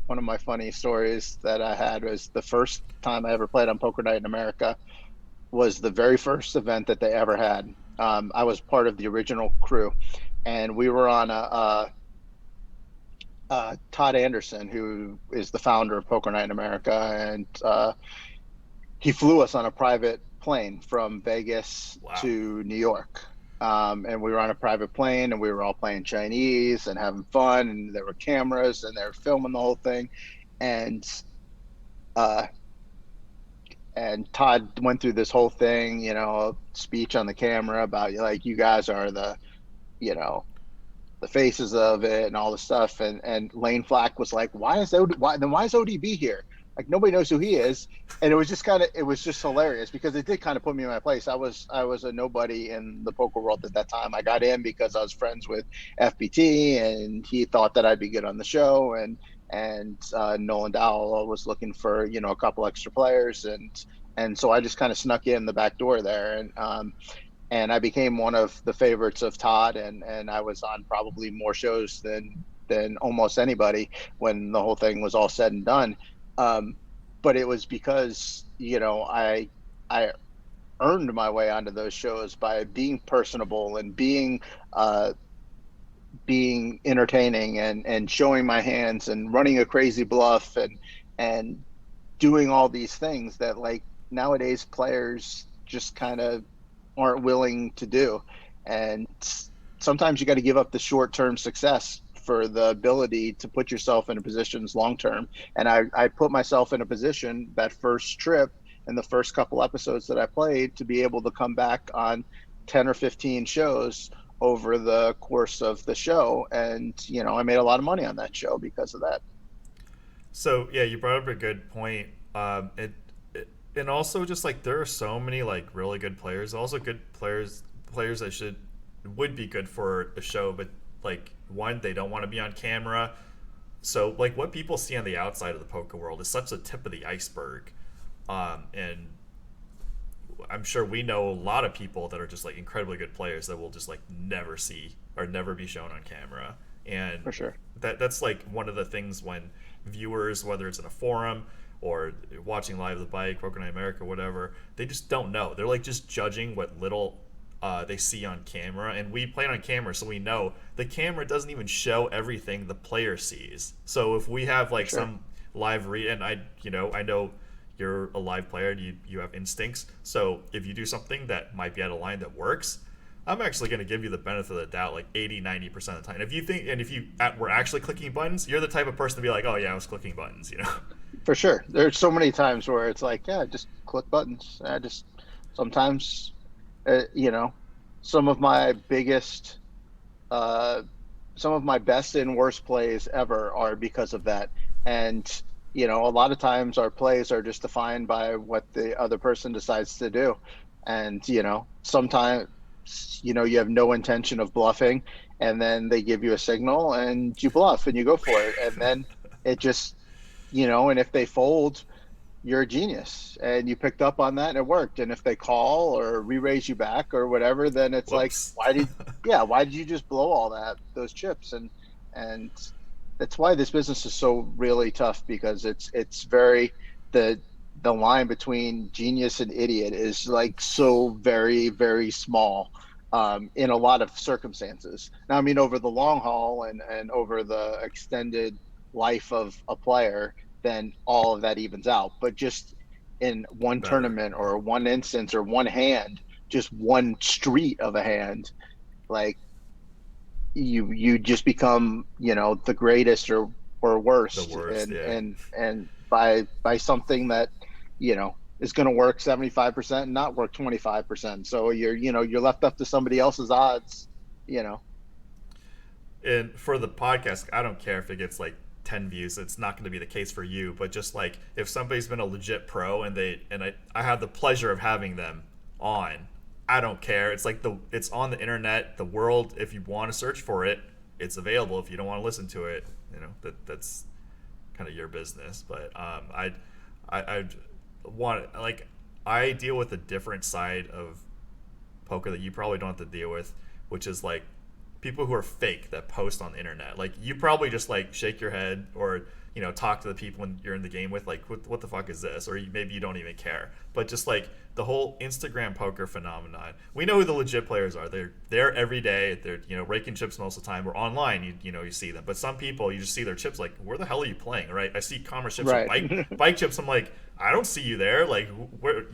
one of my funny stories that I had was the first time I ever played on Poker Night in America was the very first event that they ever had. I was part of the original crew, and we were on Todd Anderson, who is the founder of Poker Night in America, and he flew us on a private plane from Vegas Wow. to New York. And we were on a private plane, and we were all playing Chinese and having fun, and there were cameras, and they were filming the whole thing. And uh, and Todd went through this whole thing, speech on the camera about, like, you guys are you know, the faces of it and all the stuff. And Lane Flack was like, why is ODB here? Like, nobody knows who he is. And it was just hilarious because it did kind of put me in my place. I was a nobody in the poker world at that time. I got in because I was friends with FBT, and he thought that I'd be good on the show, and Nolan Dowell was looking for a couple extra players, and so I just kind of snuck in the back door there, and I became one of the favorites of Todd, and I was on probably more shows than almost anybody when the whole thing was all said and done. Um, but it was because I earned my way onto those shows by being personable and uh, being entertaining, and showing my hands and running a crazy bluff, and doing all these things that, like, nowadays players just kind of aren't willing to do. And sometimes you got to give up the short-term success for the ability to put yourself in a positions long term. And I put myself in a position that first trip and the first couple episodes that I played to be able to come back on 10 or 15 shows over the course of the show. And I made a lot of money on that show because of that. So yeah, you brought up a good point. And also just like there are so many like really good players, also good players that would be good for a show, but like one, they don't want to be on camera. So like what people see on the outside of the poker world is such a tip of the iceberg. And I'm sure we know a lot of people that are just like incredibly good players that will just like never see or never be shown on camera. And For sure. that's like one of the things when viewers, whether it's in a forum or watching live the bike, Poker Night America, whatever, they just don't know. They're like just judging what little they see on camera, and we play on camera, so we know the camera doesn't even show everything the player sees. So if we have For like sure. some live read, and I know you're a live player, and you have instincts. So if you do something that might be out of line that works, I'm actually going to give you the benefit of the doubt like 80-90% of the time. If you think, and if you were actually clicking buttons, you're the type of person to be like, oh yeah, I was clicking buttons, you know. For sure. There's so many times where it's like, yeah, just click buttons. I just sometimes, you know, some of my biggest, uh, some of my best and worst plays ever are because of that. And, a lot of times our plays are just defined by what the other person decides to do. And, sometimes, you have no intention of bluffing, and then they give you a signal and you bluff and you go for it. And then it just, and if they fold, you're a genius and you picked up on that and it worked. And if they call or re-raise you back or whatever, then it's like, Whoops. why did you just blow all those chips? And that's why this business is so really tough, because it's very, the line between genius and idiot is like so very, very small, in a lot of circumstances. Now, I mean, over the long haul and over the extended life of a player, then all of that evens out. But just in one Better. tournament or one instance or one hand, just one street of a hand, like you just become, the greatest or The worst, worst, and yeah. and by something that, is going to work 75% and not work 25%. So you're left up to somebody else's odds, you know. And for the podcast, I don't care if it gets like 10 views. It's not going to be the case for you, but just like if somebody's been a legit pro and I have the pleasure of having them on, I don't care. It's like it's on the internet, the world. If you want to search for it, it's available. If you don't want to listen to it, that's kind of your business. But I want, like, I deal with a different side of poker that you probably don't have to deal with, which is like people who are fake that post on the internet. Like, you probably just like shake your head or talk to the people when you're in the game with, like, what the fuck is this, or maybe you don't even care. But just like the whole Instagram poker phenomenon, we know who the legit players are. They're there every day. They're raking chips most of the time. Or online, you see them. But some people, you just see their chips, like, where the hell are you playing, right? I see commerce chips or Right. bike chips. I'm like, I don't see you there. Like, where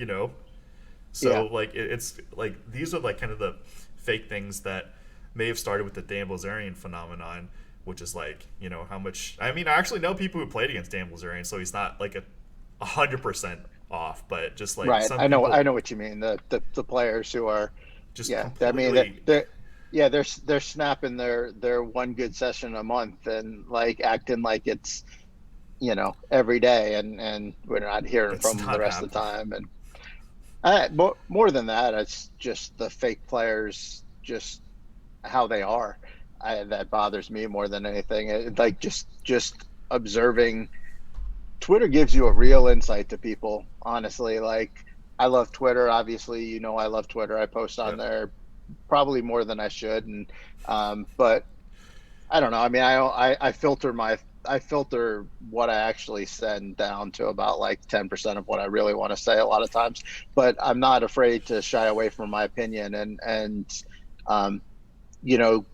Yeah. so like it's like these are like kind of the fake things that may have started with the Dan Bilzerian phenomenon, which is like, how much. I mean, I actually know people who played against Dan Bilzerian, so he's not like 100% off, but just like Right. some I people know what you mean. The players who are, just yeah. I mean that completely. yeah, they're snapping their one good session a month and like acting like it's, every day, and we're not hearing from It's them the not rest of the happening. time. And more than that, it's just the fake players, just how they are. That bothers me more than anything. Like just observing. Twitter gives you a real insight to people, honestly. Like, I love Twitter. Obviously, I love Twitter. I post on Yep. there probably more than I should, and but I don't know. I mean, I filter what I actually send down to about like 10% of what I really want to say a lot of times. But I'm not afraid to shy away from my opinion, and um, you know,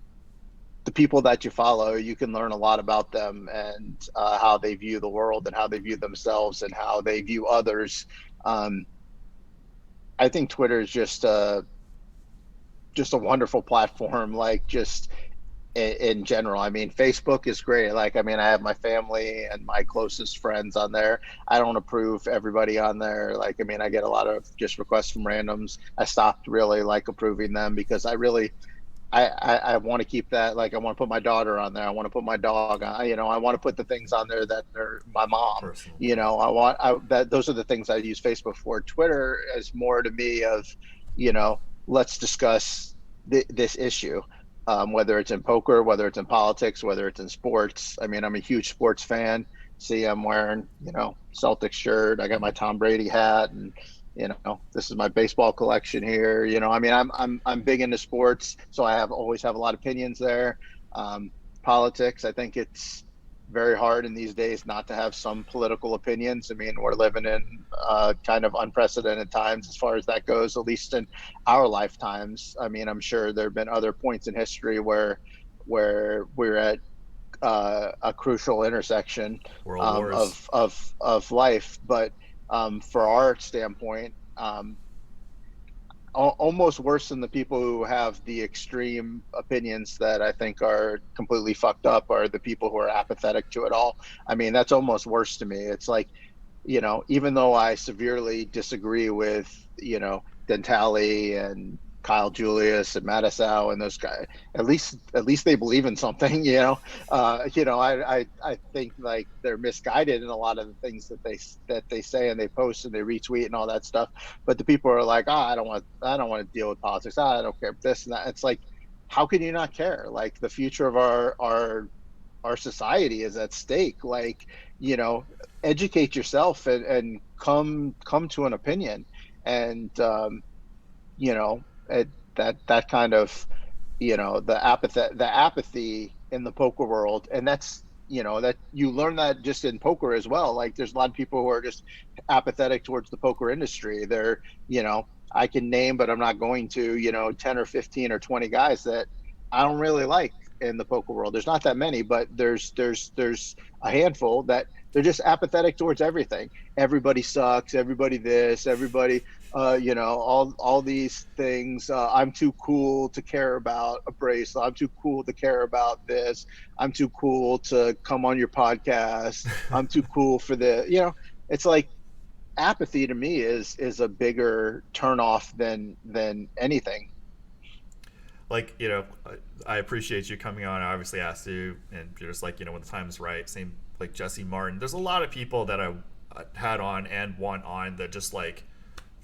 the people that you follow, you can learn a lot about them, and how they view the world and how they view themselves and how they view others. Um, I think Twitter is just a wonderful platform. Like, just in general. I mean, Facebook is great. Like, I mean, I have my family and my closest friends on there. I don't approve everybody on there. Like, I mean, I get a lot of just requests from randoms. I stopped really like approving them, because I really, I want to keep that. Like, I want to put my daughter on there. I want to put my dog on. I want to put the things on there that are my mom. Personal, yeah. That those are the things I use Facebook for. Twitter is more to me of, you know, let's discuss this issue, whether it's in poker, whether it's in politics, whether it's in sports. I mean, I'm a huge sports fan. See, I'm wearing, Celtics shirt. I got my Tom Brady hat, and this is my baseball collection here. I mean, I'm big into sports, so I always have a lot of opinions there. Um, politics. I think it's very hard in these days not to have some political opinions. I mean, we're living in kind of unprecedented times as far as that goes, at least in our lifetimes. I mean, I'm sure there have been other points in history where we're at a crucial intersection World Wars. of life. But for our standpoint, almost worse than the people who have the extreme opinions that I think are completely fucked up are the people who are apathetic to it all. I mean, that's almost worse to me. It's like, even though I severely disagree with, Dentale and Kyle Julius and Mattisau and those guys, at least they believe in something, I think like they're misguided in a lot of the things that they say and they post and they retweet and all that stuff. But the people are like, I don't want to deal with politics. I don't care this and that. It's like, how can you not care? Like the future of our society is at stake. Like, you know, educate yourself and come to an opinion. And you know, that kind of, the apathy in the poker world, and that's, that you learn that just in poker as well. Like there's a lot of people who are just apathetic towards the poker industry. I can name, but I'm not going to, 10 or 15 or 20 guys that I don't really like in the poker world. There's not that many, but there's a handful that they're just apathetic towards everything. Everybody sucks, everybody this, everybody all these things. I'm too cool to care about a bracelet. I'm too cool to care about this. I'm too cool to come on your podcast. I'm too cool for it's like apathy to me is a bigger turnoff than anything. Like, I appreciate you coming on. I obviously asked you, and you're just like, when the time's right. Same like Jesse Martin. There's a lot of people that I had on and want on that just like,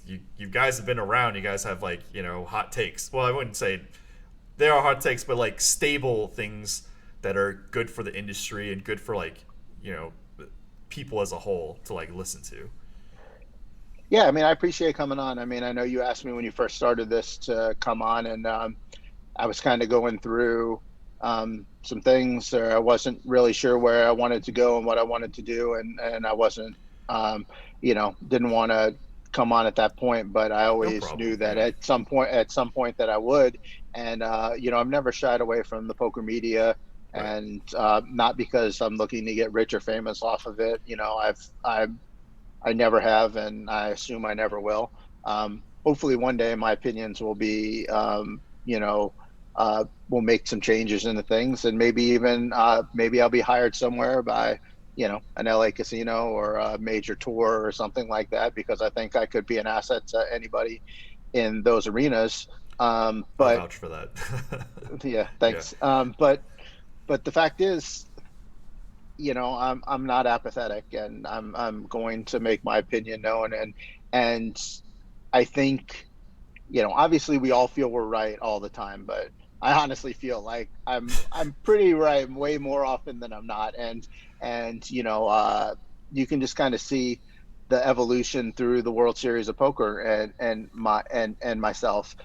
you guys have been around. You guys have like, hot takes. Well, I wouldn't say they are hot takes, but like stable things that are good for the industry and good for like, people as a whole to like listen to. Yeah, I mean, I appreciate coming on. I mean, I know you asked me when you first started this to come on, and I was kind of going through some things, or I wasn't really sure where I wanted to go and what I wanted to do, and I wasn't, didn't want to come on at that point, but I No always problem. knew that Yeah. at some point that I would. And I've never shied away from the poker media, Right. and not because I'm looking to get rich or famous off of it. I never have, and I assume I never will. Hopefully, one day my opinions will be, will make some changes into things, and maybe even maybe I'll be hired somewhere by, an LA casino or a major tour or something like that, because I think I could be an asset to anybody in those arenas. I'll But vouch for that. yeah, Yeah. thanks. But the fact is, I'm not apathetic, and I'm going to make my opinion known. And I think, obviously we all feel we're right all the time, but I honestly feel like I'm pretty right way more often than I'm not. And you can just kind of see the evolution through the World Series of Poker and myself.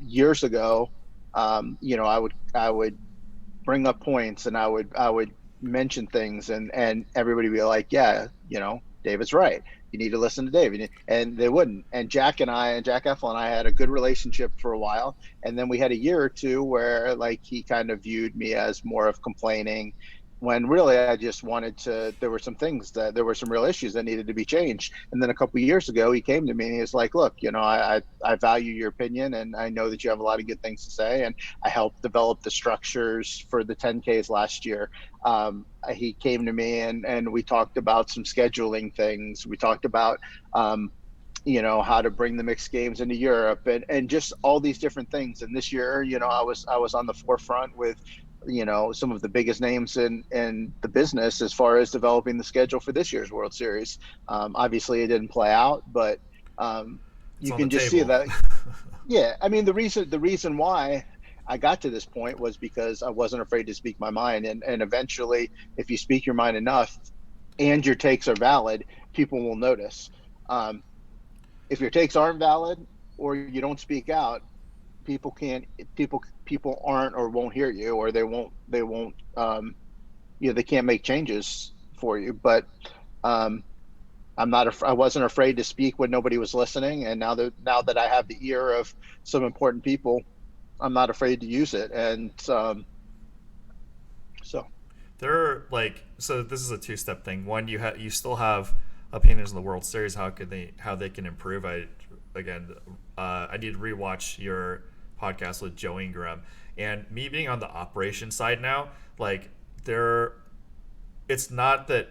Years ago, I would bring up points, and I would mention things, and everybody would be like, yeah, David's right. You need to listen to David. And they wouldn't. And Jack Effel and I had a good relationship for a while. And then we had a year or two where like he kind of viewed me as more of complaining, when really I just wanted to, there were some real issues that needed to be changed. And then a couple of years ago, he came to me and he was like, look, I value your opinion, and I know that you have a lot of good things to say. And I helped develop the structures for the 10Ks last year. He came to me, and we talked about some scheduling things. We talked about, how to bring the mixed games into Europe, and just all these different things. And this year, I was on the forefront with, some of the biggest names in the business as far as developing the schedule for this year's World Series. Obviously, it didn't play out, but It's you on the can just see table. that. Yeah, I mean, the reason why I got to this point was because I wasn't afraid to speak my mind, and eventually, if you speak your mind enough and your takes are valid, people will notice. If your takes aren't valid or you don't speak out, people can't people aren't or won't hear you, or they won't they can't make changes for you. But um, I wasn't afraid to speak when nobody was listening, and now that I have the ear of some important people, I'm not afraid to use it. And so There are like, so this is a two-step thing. One, you still have opinions on the World Series. How they can improve? I need to rewatch your podcast with Joe Ingram, and me being on the operation side now. Like there, it's not that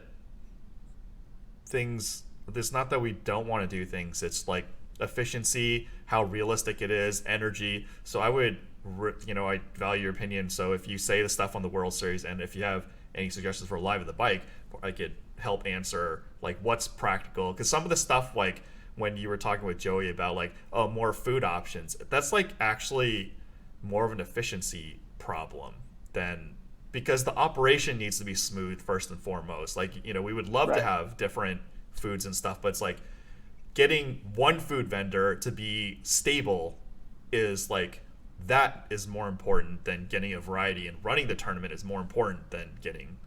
things. It's not that we don't want to do things. It's like efficiency, how realistic it is, energy. So I value your opinion. So if you say the stuff on the World Series, and if you have any suggestions for live at the bike, I could help answer like what's practical. Because some of the stuff, like when you were talking with Joey about like, oh, more food options, that's like actually more of an efficiency problem than, because the operation needs to be smooth first and foremost. Like, we would love to right, have different foods and stuff, but it's like getting one food vendor to be stable is like, that is more important than getting a variety, and running the tournament is more important than getting,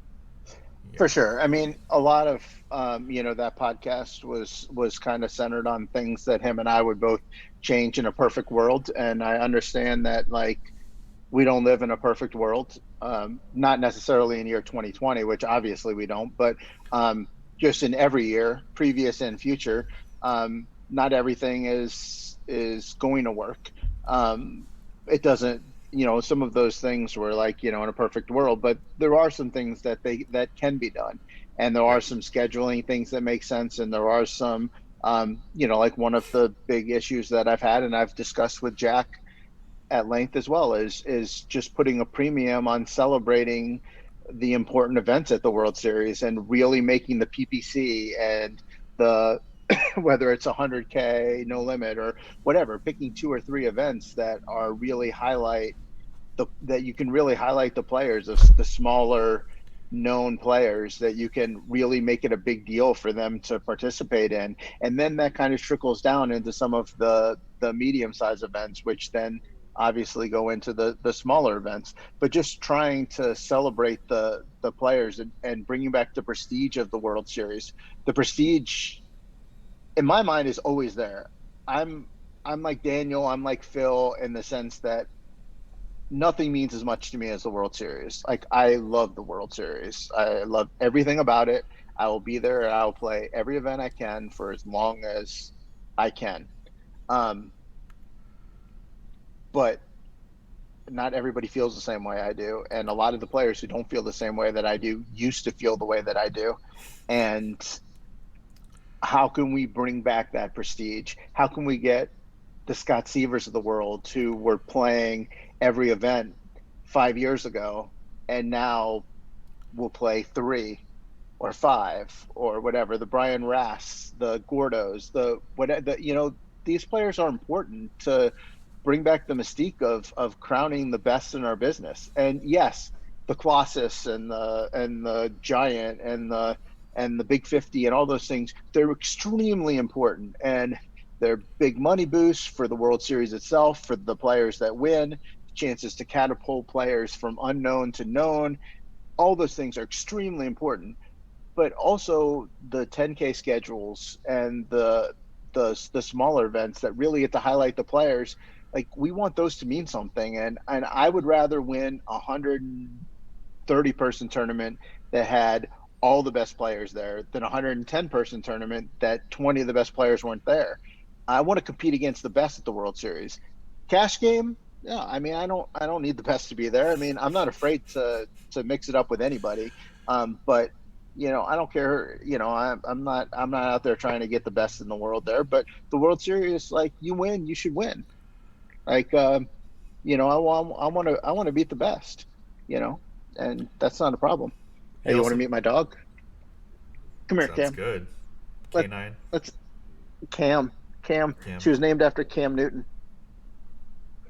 you for know. sure. I mean, a lot of that podcast was kind of centered on things that him and I would both change in a perfect world, and I understand that, like, we don't live in a perfect world. Not necessarily in year 2020, which obviously we don't, but just in every year, previous and future, not everything is going to work. It doesn't, some of those things were like, in a perfect world, but there are some things that can be done, and there are Yep. some scheduling things that make sense, and there are some, like one of the big issues that I've had and I've discussed with Jack at length as well is just putting a premium on celebrating the important events at the World Series, and really making the PPC and the whether it's 100K no limit or whatever, picking two or three events that are really highlight that you can really highlight the players of the smaller known players, that you can really make it a big deal for them to participate in, and then that kind of trickles down into some of the medium sized events, which then obviously go into the smaller events. But just trying to celebrate the players, and bringing back the prestige of the World Series. The prestige in my mind is always there. I'm like Daniel, I'm like Phil, in the sense that nothing means as much to me as the World Series. Like, I love the World Series. I love everything about it. I will be there. I'll play every event I can for as long as I can. Um, but not everybody feels the same way I do, and a lot of the players who don't feel the same way that I do used to feel the way that I do. And how can we bring back that prestige? How can we get the Scott Severs of the world, who were playing every event 5 years ago, and now will play three or five or whatever? The Brian Rass, the Gordos, the whatever. These players are important to bring back the mystique of crowning the best in our business. And yes, the Colossus and the Giant and the Big 50 and all those things, they're extremely important, and they're big money boosts for the World Series itself, for the players that win, chances to catapult players from unknown to known. All those things are extremely important. But also the 10K schedules and the smaller events that really get to highlight the players, like, we want those to mean something. And I would rather win 130-person tournament that had all the best players there than a 110-person tournament that 20 of the best players weren't there. I want to compete against the best at the World Series. Cash game, yeah. I mean, I don't need the best to be there. I mean, I'm not afraid to mix it up with anybody. But I don't care. I'm not out there trying to get the best in the world there. But the World Series, like, you win, you should win. Like, I want to beat the best. You know, and that's not a problem. He Hey, you want to also meet my dog? Come here, sounds Cam. good. Let Canine. let's Cam. Cam. Cam. She was named after Cam Newton.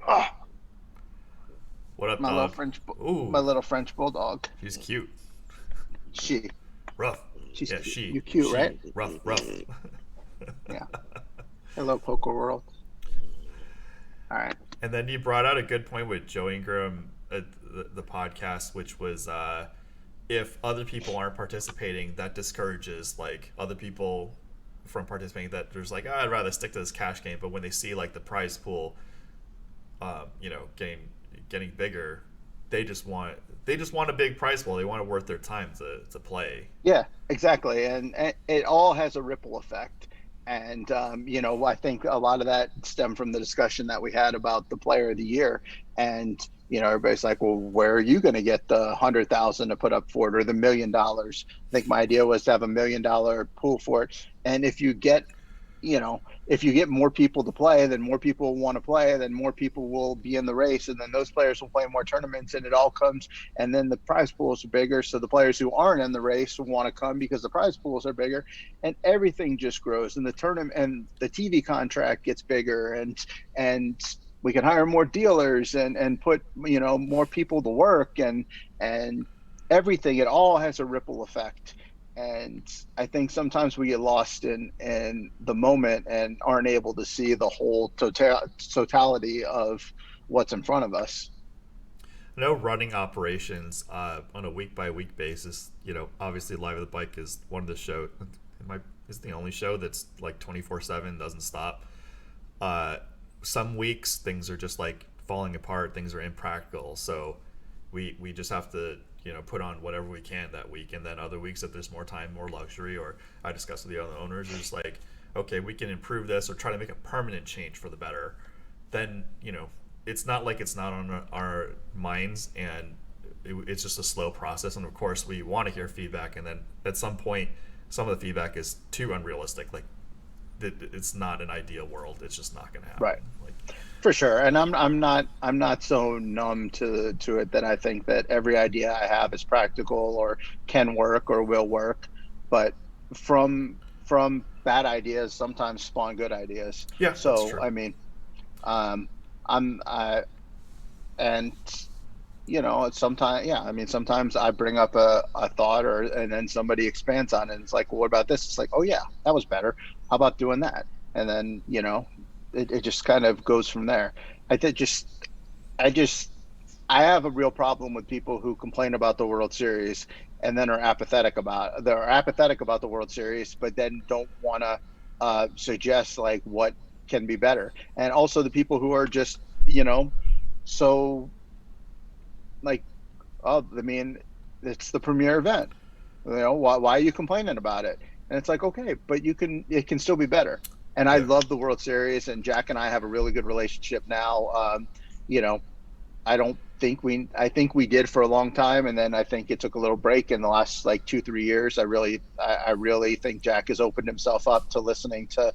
Oh, What up, my little dog? French, my Ooh, little French bulldog. she's cute. She, Rough. she's Yeah, cute. she. You cute, right? She. Rough, rough. Yeah. Hello, Poker World. All right. And then you brought out a good point with Joe Ingram, the podcast, which was if other people aren't participating, that discourages like other people from participating. That there's like, I'd rather stick to this cash game. But when they see like the prize pool, getting bigger, they just want a big prize pool. They want it worth their time to play. Yeah, exactly. And it all has a ripple effect. And, I think a lot of that stemmed from the discussion that we had about the player of the year. And, everybody's like, well, where are you going to get the 100,000 to put up for it, or the $1 million? I think my idea was to have $1 million pool for it. And if you get more people to play, then more people want to play, then more people will be in the race, and then those players will play more tournaments, and it all comes, and then the prize pools are bigger, so the players who aren't in the race will want to come because the prize pools are bigger, and everything just grows, and the tournament and the TV contract gets bigger, and we can hire more dealers and put more people to work, and everything. It all has a ripple effect. And I think sometimes we get lost in the moment and aren't able to see the whole totality of what's in front of us. I know running operations on a week by week basis. Obviously, Live at the Bike is one of the show. Is the only show that's like 24/7, doesn't stop. Some weeks things are just like falling apart. Things are impractical. So we just have to put on whatever we can that week, and then other weeks if there's more time, more luxury, or I discuss with the other owners, it's just like, okay, we can improve this or try to make a permanent change for the better. Then it's not like it's not on our minds, and it's just a slow process. And of course we want to hear feedback, and then at some point some of the feedback is too unrealistic. Like it's not an ideal world. It's just not going to happen. Right. Like, For sure. And I'm not so numb to it that I think that every idea I have is practical or can work or will work. But from bad ideas sometimes spawn good ideas. yeah, that's So true. I mean, I'm I and it's sometimes, yeah, I mean, sometimes I bring up a thought, and then somebody expands on it, and it's like, well, what about this? It's like, oh yeah, that was better. How about doing that? And then it just kind of goes from there. I think I just I have a real problem with people who complain about the World Series and then are apathetic about the World Series, but then don't want to suggest like what can be better. And also the people who are just so like, oh, I mean, it's the premier event. Why are you complaining about it? And it's like, okay, but it can still be better. And I Yeah. love the World Series, and Jack and I have a really good relationship now. You know, I think we did for a long time, and then I think it took a little break in the last like 2-3 years. I really think Jack has opened himself up to listening to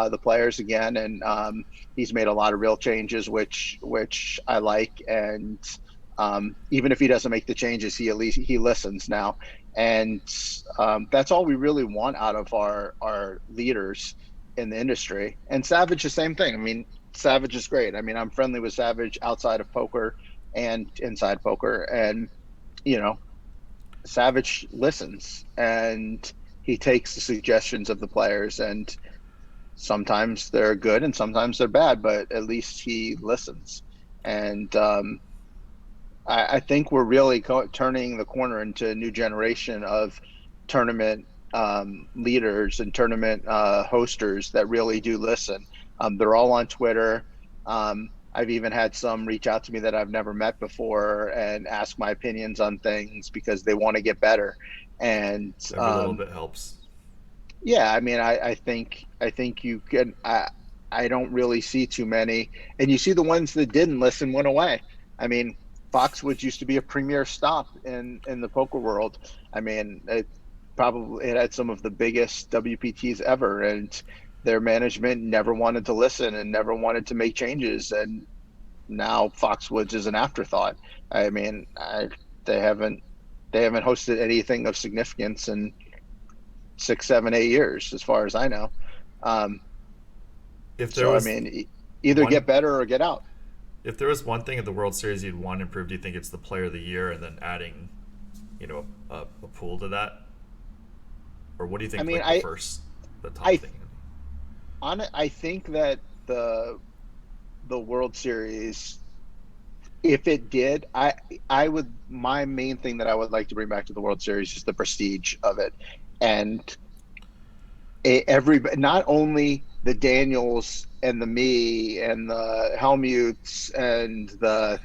the players again, and he's made a lot of real changes, which I like. And even if he doesn't make the changes, he at least he listens now, and that's all we really want out of our leaders in the industry. And Savage, the same thing. I mean, Savage is great. I mean, I'm friendly with Savage outside of poker and inside poker, and you know, Savage listens and he takes the suggestions of the players, and sometimes they're good and sometimes they're bad, but at least he listens. And I think we're really turning the corner into a new generation of tournament leaders and tournament hosters that really do listen. They're all on Twitter. I've even had some reach out to me that I've never met before and ask my opinions on things because they want to get better. And Every little bit helps. yeah, I mean, I think you can. I don't really see too many, and you see the ones that didn't listen went away. I mean, Foxwoods used to be a premier stop in the poker world. I mean, it had some of the biggest WPTs ever, and their management never wanted to listen and never wanted to make changes, and now Foxwoods is an afterthought. I mean, they haven't they haven't hosted anything of significance in 6, 7, 8 years, as far as I know. Um, If there so I was mean, either one get better or get out. if there was one thing at the World Series you'd want improved, do you think it's the Player of the Year, and then adding, a pool to that, or what do you I think mean, like the top I thing? I think that the World Series, if it did, I would, my main thing that I would like to bring back to the World Series is the prestige of it. And every, not only the Daniels and the me and the Helmuths and the,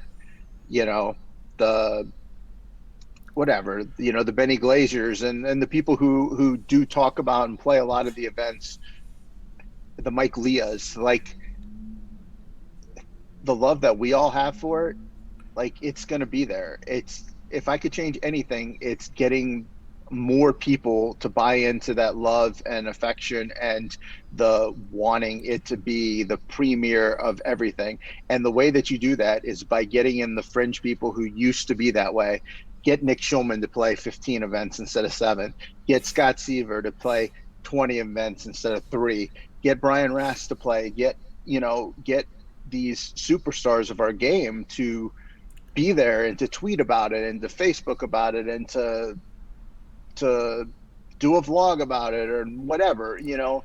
you know, the whatever, the Benny Glaziers and the people who do talk about and play a lot of the events, the Mike Leahs, like the love that we all have for it, like it's going to be there. It's, if I could change anything, it's getting more people to buy into that love and affection and the wanting it to be the premier of everything. And the way that you do that is by getting in the fringe people who used to be that way. Get Nick Schulman to play 15 events instead of 7. Get Scott Seaver to play 20 events instead of 3. Get Brian Rast to play. Get these superstars of our game to be there and to tweet about it and to Facebook about it and to do a vlog about it or whatever, and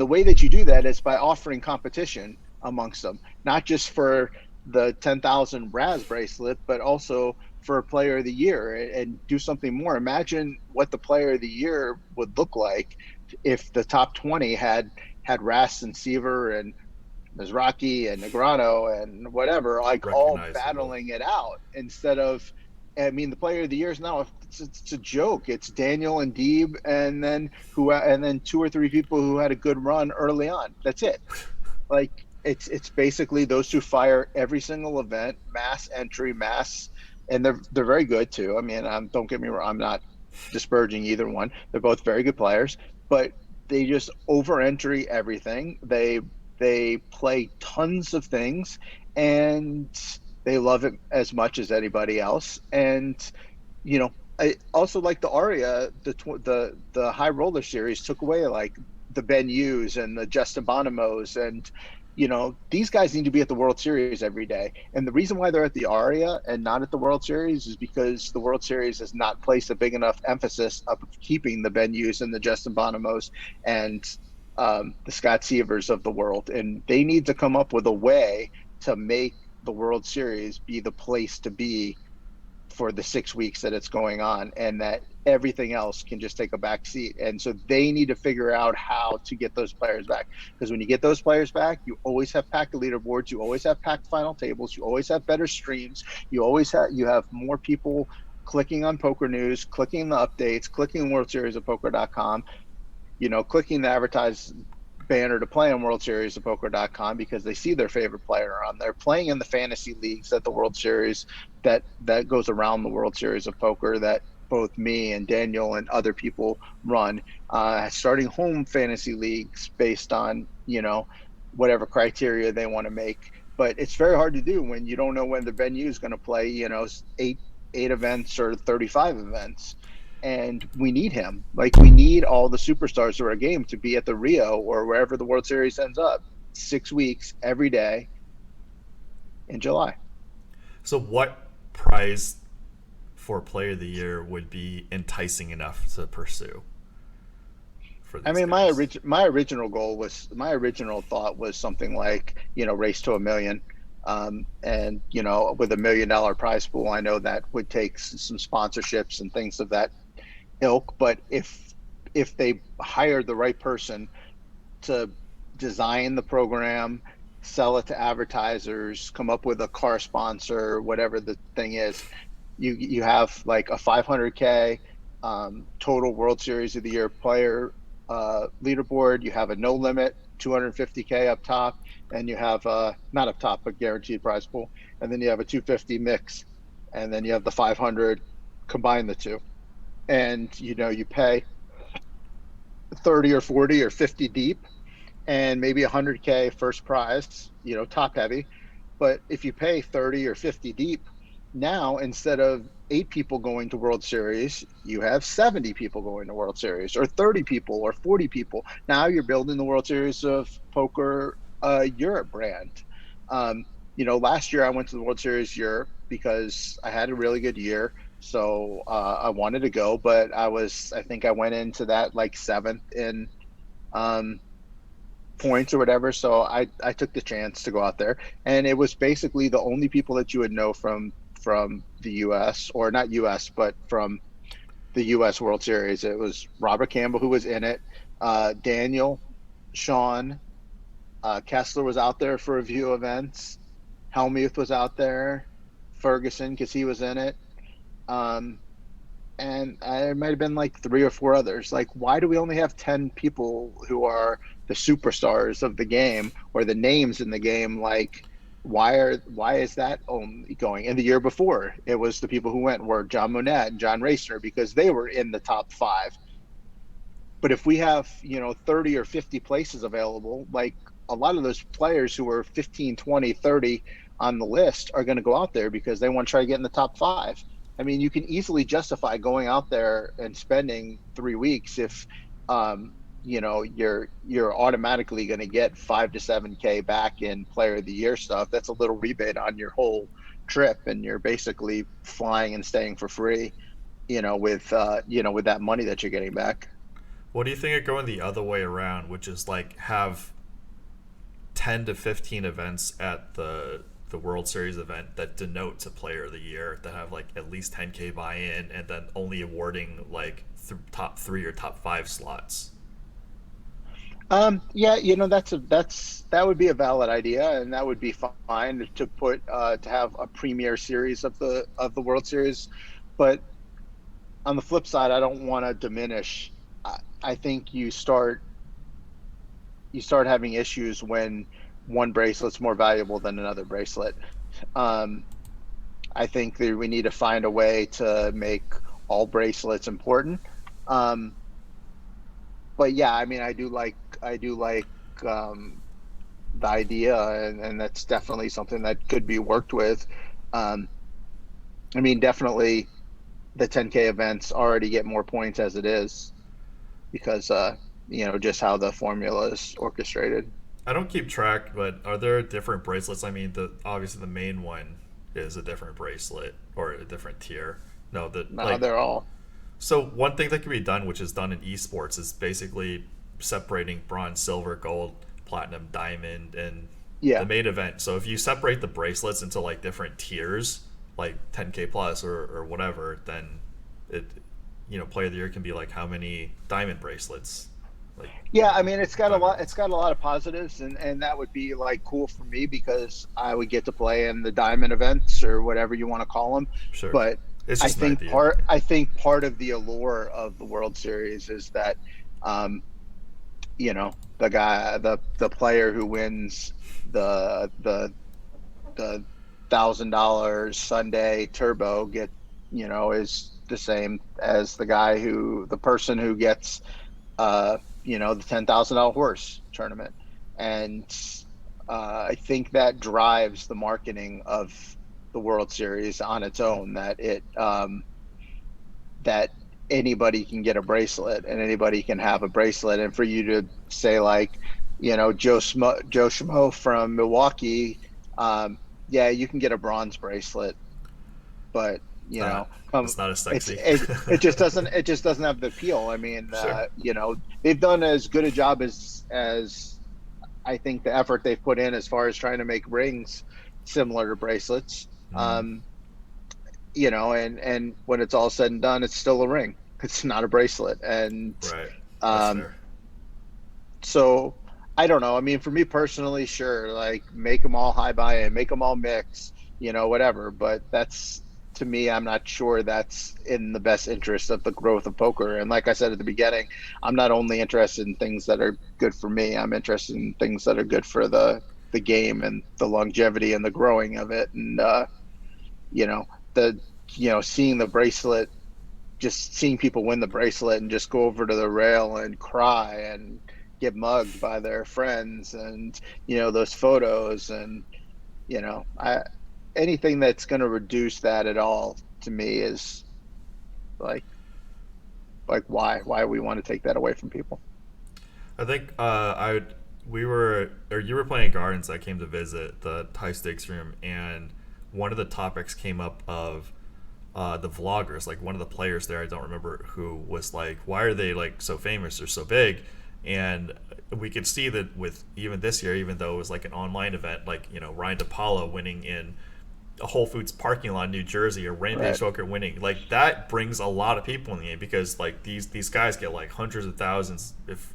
the way that you do that is by offering competition amongst them, not just for the 10,000 Raz bracelet, but also for a player of the year, and do something more. Imagine what the player of the year would look like if the top 20 had Ras and Seaver and Mizrachi and Negrano and whatever, like all Recognizable. battling it out instead of, I mean, the player of the years now, it's a joke. It's Daniel and Deeb, and then 2 or 3 people who had a good run early on. That's it. Like it's basically those two fire every single event, mass entry, mass, and they're very good too. I mean, don't get me wrong, I'm not disparaging either one. They're both very good players, but they just over entry everything. They play tons of things, and they love it as much as anybody else. And I also like the Aria, the High Roller series took away like the Ben Hughes and the Justin Bonimos, and these guys need to be at the World Series every day. And the reason why they're at the Aria and not at the World Series is because the World Series has not placed a big enough emphasis of keeping the Ben Hughes and the Justin Bonimos and the Scott Seavers of the world, and they need to come up with a way to make the World Series be the place to be for the 6 weeks that it's going on, and that everything else can just take a back seat. And so they need to figure out how to get those players back, because when you get those players back, you always have packed leaderboards, you always have packed final tables, you always have better streams, you have more people clicking on poker news, clicking the updates, clicking world series of poker.com, clicking the advertise banner to play on World Series of Poker.com because they see their favorite player on there playing in the fantasy leagues at the World Series that goes around the World Series of Poker that both me and Daniel and other people run, starting home fantasy leagues based on whatever criteria they want to make. But it's very hard to do when you don't know when the venue is going to play, eight events or 35 events. And we need him. Like we need all the superstars of our game to be at the Rio or wherever the World Series ends up, 6 weeks every day in July. So, what prize for Player of the Year would be enticing enough to pursue for I these mean, guys? my original thought was something like, race to a million. And with $1 million prize pool, I know that would take some sponsorships and things of that ilk. But if they hire the right person to design the program, sell it to advertisers, come up with a car sponsor, whatever the thing is, you have like a 500K total World Series of the Year player leaderboard. You have a no limit 250K up top, and you have not up top but guaranteed prize pool, and then you have a 250 mix, and then you have the 500. Combine the two, and you pay 30 or 40 or 50 deep, and maybe 100K first prize, top heavy. But if you pay 30 or 50 deep, now instead of 8 people going to World Series, you have 70 people going to World Series, or 30 people, or 40 people. Now you're building the World Series of Poker Europe brand. Last year I went to the World Series Europe because I had a really good year. So I wanted to go, but I think I went into that like seventh in um, points or whatever. So I took the chance to go out there, and it was basically the only people that you would know from the U.S. or not U.S. but from the U.S. World Series. It was Robert Campbell who was in it, Daniel, Sean, Kessler was out there for a few events, Helmuth was out there, Ferguson because he was in it. Um, and there might have been like three or four others. Like, why do we only have 10 people who are the superstars of the game or the names in the game? Like, why is that only going? And the year before, it was the people who went were John Monette and John Racner because they were in the top five. But if we have, 30 or 50 places available, like a lot of those players who are 15, 20, 30 on the list are going to go out there because they want to try to get in the top five. I mean, you can easily justify going out there and spending 3 weeks if, you're automatically going to get 5 to 7K back in player of the year stuff. That's a little rebate on your whole trip, and you're basically flying and staying for free, with that money that you're getting back. What do you think of going the other way around, which is like have 10 to 15 events at the World Series event that denote to player of the year that have like at least 10K buy-in, and then only awarding like top 3 or top 5 slots? Yeah, that would be a valid idea, and that would be fine to put to have a premier series of the World Series. But on the flip side, I don't want to diminish. I think you start having issues when one bracelet's more valuable than another bracelet. Um, I think that we need to find a way to make all bracelets important. Um, but yeah, I mean, I do like um, the idea, and that's definitely something that could be worked with. Um, I mean, definitely the 10K events already get more points as it is because just how the formula is orchestrated. I don't keep track, but are there different bracelets? I mean, the obviously the main one is a different bracelet or a different tier. No, the No, like they're all. so one thing that can be done, which is done in esports, is basically separating bronze, silver, gold, platinum, diamond, and the Yeah. main event. So if you separate the bracelets into like different tiers, like 10K plus or whatever, then it player of the year can be like how many diamond bracelets, like Yeah, I mean, it's got a lot. diamond. It's got a lot of positives, and that would be like cool for me because I would get to play in the diamond events or whatever you want to call them. Sure, But it's I just an think idea. part I think part of the allure of the World Series is that, um, the player who wins the $1,000 Sunday Turbo is the same as the person who gets the $10,000 horse tournament. And I think that drives the marketing of the World Series on its own, that anybody can get a bracelet and anybody can have a bracelet. And for you to say, like, Joe Schmo from Milwaukee, yeah, you can get a bronze bracelet, but It's not. come It's not as it's sexy. it just doesn't have the appeal. I mean, Sure. they've done as good a job as I think the effort they've put in as far as trying to make rings similar to bracelets. Mm, And when it's all said and done, it's still a ring. It's not a bracelet. And right. That's um, fair. so I don't know. I mean, for me personally, sure, like make them all high buy-in, make them all mix, whatever. But that's to me, I'm not sure that's in the best interest of the growth of poker. And like I said at the beginning, I'm not only interested in things that are good for me. I'm interested in things that are good for the game and the longevity and the growing of it. And you know, the seeing the bracelet, just seeing people win the bracelet and just go over to the rail and cry and get mugged by their friends, and those photos, and I anything that's going to reduce that at all to me is like why we want to take that away from people. I think I would. We were, or you were playing Gardens. I came to visit the high stakes room, and one of the topics came up of the vloggers. Like one of the players there, I don't remember who, was like, "Why are they like so famous or so big?" And we could see that with even this year, even though it was like an online event, like Ryan DePaula winning in a Whole Foods parking lot in New Jersey, or Rampage Right. Poker winning, like that brings a lot of people in the game, because like these guys get like hundreds of thousands, if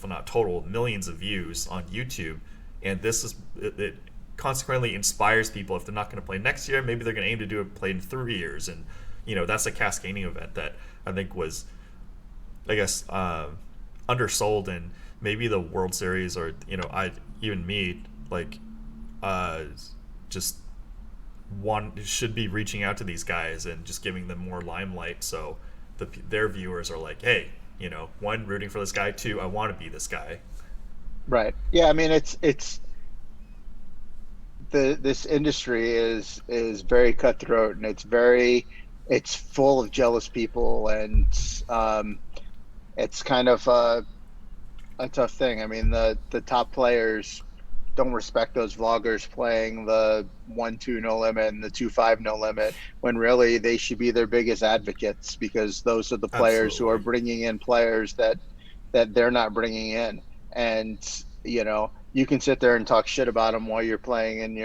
not total millions of views on YouTube, and it consequently inspires people. If they're not going to play next year, maybe they're going to aim to do it play in 3 years, and that's a cascading event that I think was, I guess, undersold. And maybe the World Series, or I even me, like, uh, just one should be reaching out to these guys and just giving them more limelight, so their viewers are like, hey, one, rooting for this guy, two, I want to be this guy. Right. Yeah. I mean, it's this industry is very cutthroat, and it's full of jealous people, and um, it's kind of a tough thing. I mean, the top players don't respect those vloggers playing the 1-2 no limit and the 2-5 no limit, when really they should be their biggest advocates, because those are the players who are Absolutely. bringing in players that they're not bringing in. And you can sit there and talk shit about them while you're playing in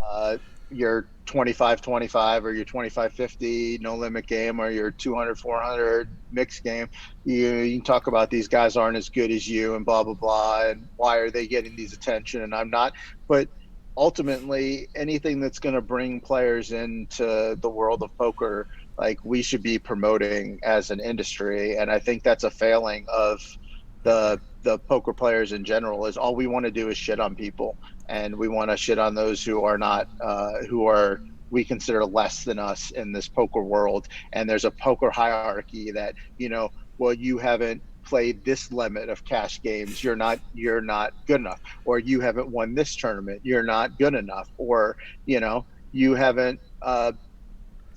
uh, your 25-25 or your 25-50 no limit game, or your 200-400 mixed game. You can talk about these guys aren't as good as you and blah blah blah, and why are they getting these attention and I'm not. But ultimately, anything that's going to bring players into the world of poker, like, we should be promoting as an industry. And I think that's a failing of the poker players in general, is all we want to do is shit on people, and we want to shit on those who are not who are we consider less than us in this poker world. And there's a poker hierarchy that, well, you haven't played this limit of cash games, you're not good enough, or you haven't won this tournament, you're not good enough, or you haven't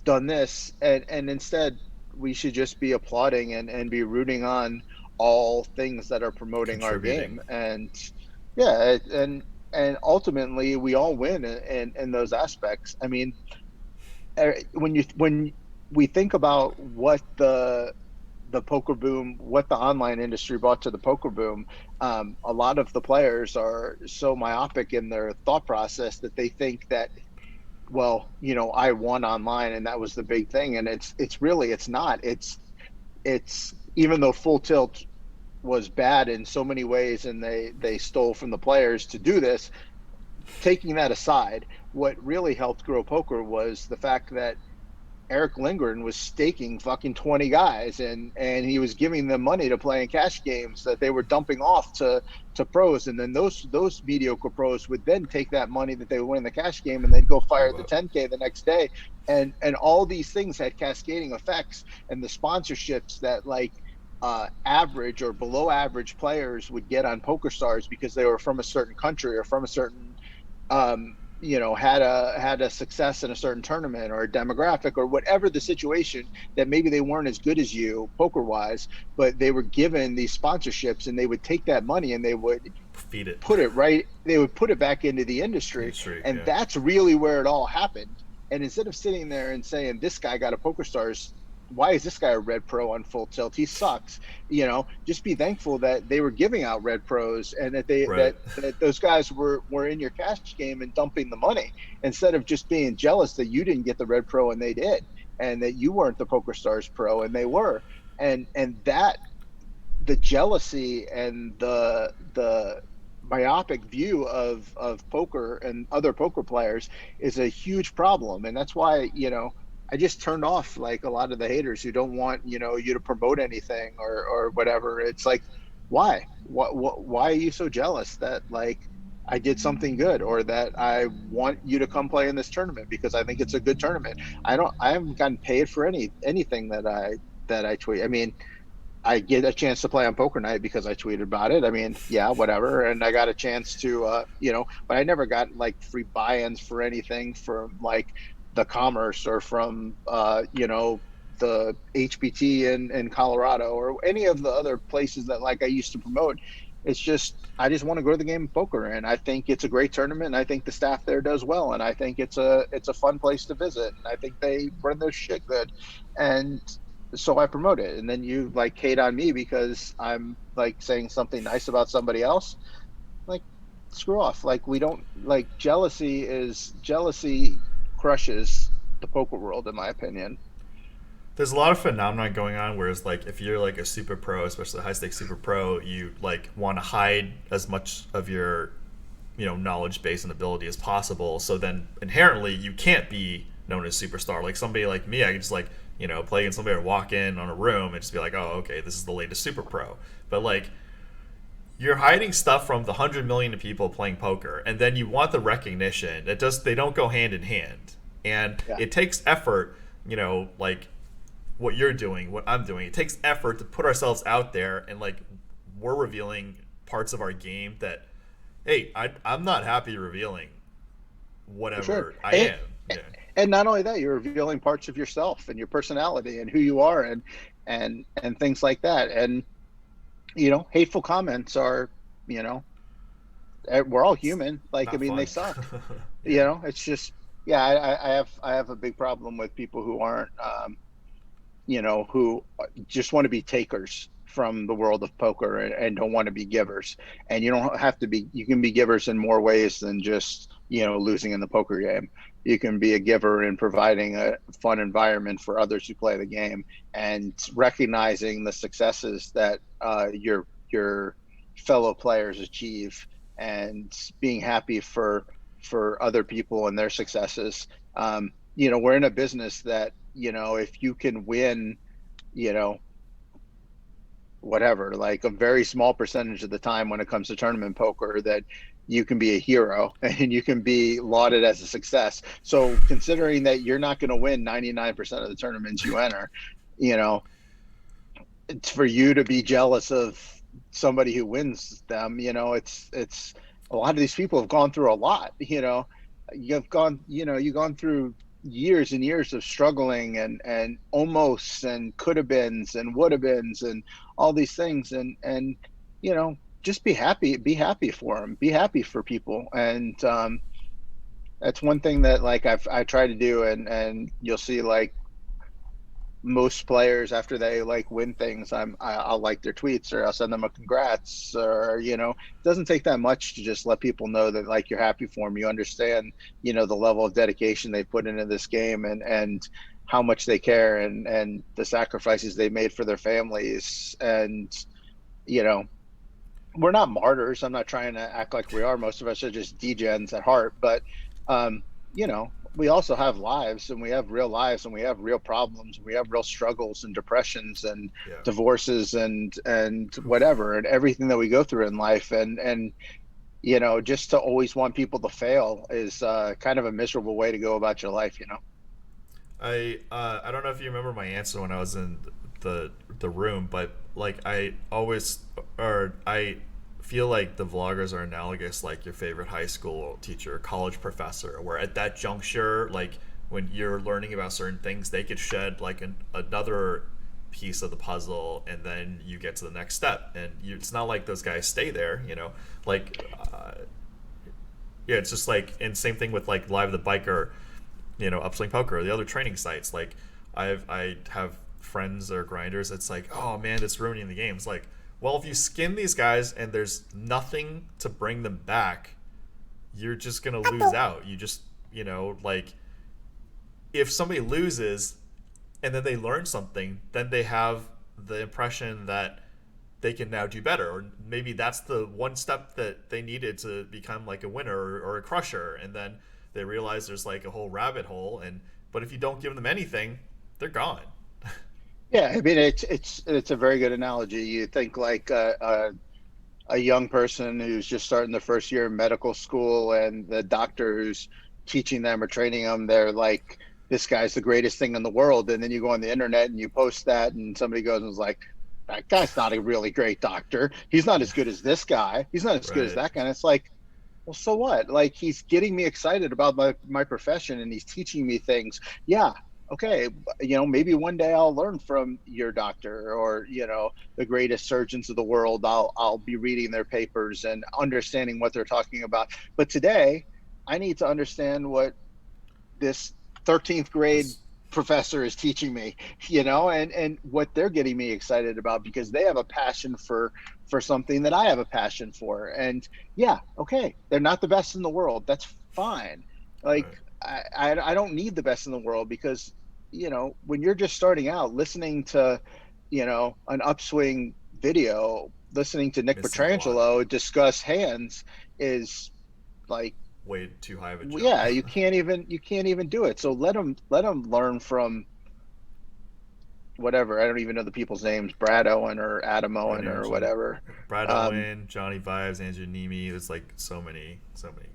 done this. And instead, we should just be applauding and be rooting on all things that are promoting our Contributing. game. And yeah, and ultimately we all win in those aspects. I mean, when we think about what the poker boom, what the online industry brought to the poker boom, a lot of the players are so myopic in their thought process that they think that, well, I won online and that was the big thing. And it's really, it's not. It's even though Full Tilt was bad in so many ways, and they stole from the players to do this, taking that aside, what really helped grow poker was the fact that Eric Lindgren was staking fucking 20 guys, and he was giving them money to play in cash games that they were dumping off to pros. And then those mediocre pros would then take that money that they win in the cash game and then go I fire the love. 10K the next day. And all these things had cascading effects, and the sponsorships that, like, average or below average players would get on PokerStars because they were from a certain country or from a certain had a success in a certain tournament or a demographic or whatever the situation, that maybe they weren't as good as you poker wise, but they were given these sponsorships, and they would take that money and Feed it. they would put it back into the industry. Industry, And yeah. that's really where it all happened. And instead of sitting there and saying, this guy got a PokerStars, why is this guy a red pro on Full Tilt? He sucks. Just be thankful that they were giving out red pros, and that Right. that those guys were in your cash game and dumping the money, instead of just being jealous that you didn't get the red pro and they did, and that you weren't the PokerStars pro and they were. And that the jealousy and the myopic view of poker and other poker players is a huge problem. And that's why, I just turned off, like, a lot of the haters who don't want, you to promote anything or whatever. It's like, why are you so jealous that, like, I did something good, or that I want you to come play in this tournament because I think it's a good tournament? I haven't gotten paid for anything that I tweet. I mean, I get a chance to play on poker night because I tweeted about it. I mean, yeah, whatever. And I got a chance to, but I never got, like, free buy-ins for anything from, like, the Commerce, or from, the HBT in Colorado, or any of the other places that, like, I used to promote. It's just, I just want to go to the game of poker, and I think it's a great tournament, and I think the staff there does well, and I think it's a fun place to visit, and I think they run their shit good. And so I promote it, and then you like hate on me because I'm like saying something nice about somebody else. Like, screw off. Like, we don't like jealousy crushes the poker world, in my opinion. There's a lot of phenomenon going on, whereas like if you're like a super pro, especially a high stakes super pro, you like want to hide as much of your knowledge base and ability as possible. So then inherently you can't be known as superstar. Like somebody like me, I can just like play against somebody or walk in on a room and just be like, oh, okay, this is the latest super pro. But like you're hiding stuff from the 100 million people playing poker, and then you want the recognition. They don't go hand in hand, and Yeah, it takes effort. Like what you're doing, what I'm doing. It takes effort to put ourselves out there, and like we're revealing parts of our game that, hey, I'm not happy revealing for sure. whatever I am. Yeah, And not only that, you're revealing parts of yourself and your personality and who you are, and things like that. And hateful comments are, you know, we're all it's human. Like, I not mean, they fun. suck. Yeah, It's just, yeah, I have a big problem with people who aren't, who just want to be takers from the world of poker, and don't want to be givers. And you don't have to be, you can be givers in more ways than just, losing in the poker game. You can be a giver in providing a fun environment for others who play the game, and recognizing the successes that your fellow players achieve, and being happy for other people and their successes. We're in a business that, if you can win, you know, whatever, like a very small percentage of the time when it comes to tournament poker, that you can be a hero and you can be lauded as a success. So considering that you're not going to win 99% of the tournaments you enter, you know, it's for you to be jealous of somebody who wins them. It's a lot of these people have gone through a lot. You've gone through years and years of struggling, and almost, and could have beens and would have beens and all these things, and just be happy for them, be happy for people. And that's one thing that, like, I try to do. And you'll see, like, most players, after they like win things, I'll like their tweets, or I'll send them a congrats. Or it doesn't take that much to just let people know that, like, you're happy for them, you understand, the level of dedication they put into this game, and how much they care, and the sacrifices they made for their families. And you know we're not martyrs. I'm not trying to act like we are. Most of us are just degens at heart. But we also have lives, and we have real lives, and we have real problems, and we have real struggles and depressions and yeah. divorces, and whatever, and everything that we go through in life. And just to always want people to fail is kind of a miserable way to go about your life. I don't know if you remember my answer when I was in the room, but like I feel like the vloggers are analogous, like your favorite high school teacher, college professor, where at that juncture, like when you're learning about certain things, they could shed like another piece of the puzzle, and then you get to the next step, and it's not like those guys stay there, like yeah, it's just like, and same thing with like Live the Biker, Upswing Poker, the other training sites. Like I have friends or grinders. It's like, oh man, it's ruining the game. It's like, well, if you skin these guys and there's nothing to bring them back, you're just gonna lose out. You just, like, if somebody loses and then they learn something, then they have the impression that they can now do better, or maybe that's the one step that they needed to become like a winner, or a crusher, and then they realize there's like a whole rabbit hole. And but if you don't give them anything, they're gone. Yeah, I mean, it's a very good analogy. You think like a young person who's just starting their first year in medical school, and the doctor who's teaching them or training them, they're like, this guy's the greatest thing in the world. And then you go on the internet and you post that, and somebody goes and is like, that guy's not a really great doctor. He's not as good as this guy. He's not as good as Right. that guy. And it's like, well, so what? Like, he's getting me excited about my profession, and he's teaching me things. Yeah. Okay. Maybe one day I'll learn from your doctor, or, the greatest surgeons of the world. I'll be reading their papers and understanding what they're talking about. But today I need to understand what this 13th grade This. professor is teaching me, and what they're getting me excited about, because they have a passion for something that I have a passion for. And yeah, okay, they're not the best in the world. That's fine. Like, Right. I don't need the best in the world, because when you're just starting out, listening to an upswing video, listening to Nick Missing a lot. Petrangelo discuss hands is like, Way too high of a jump. yeah, you can't even do it. So let them learn from whatever. I don't even know the people's names, Brad Owen or Adam Brad Owen or Owen, whatever. Brad um Owen, Johnny Vibes, Andrew Nemi. There's like so many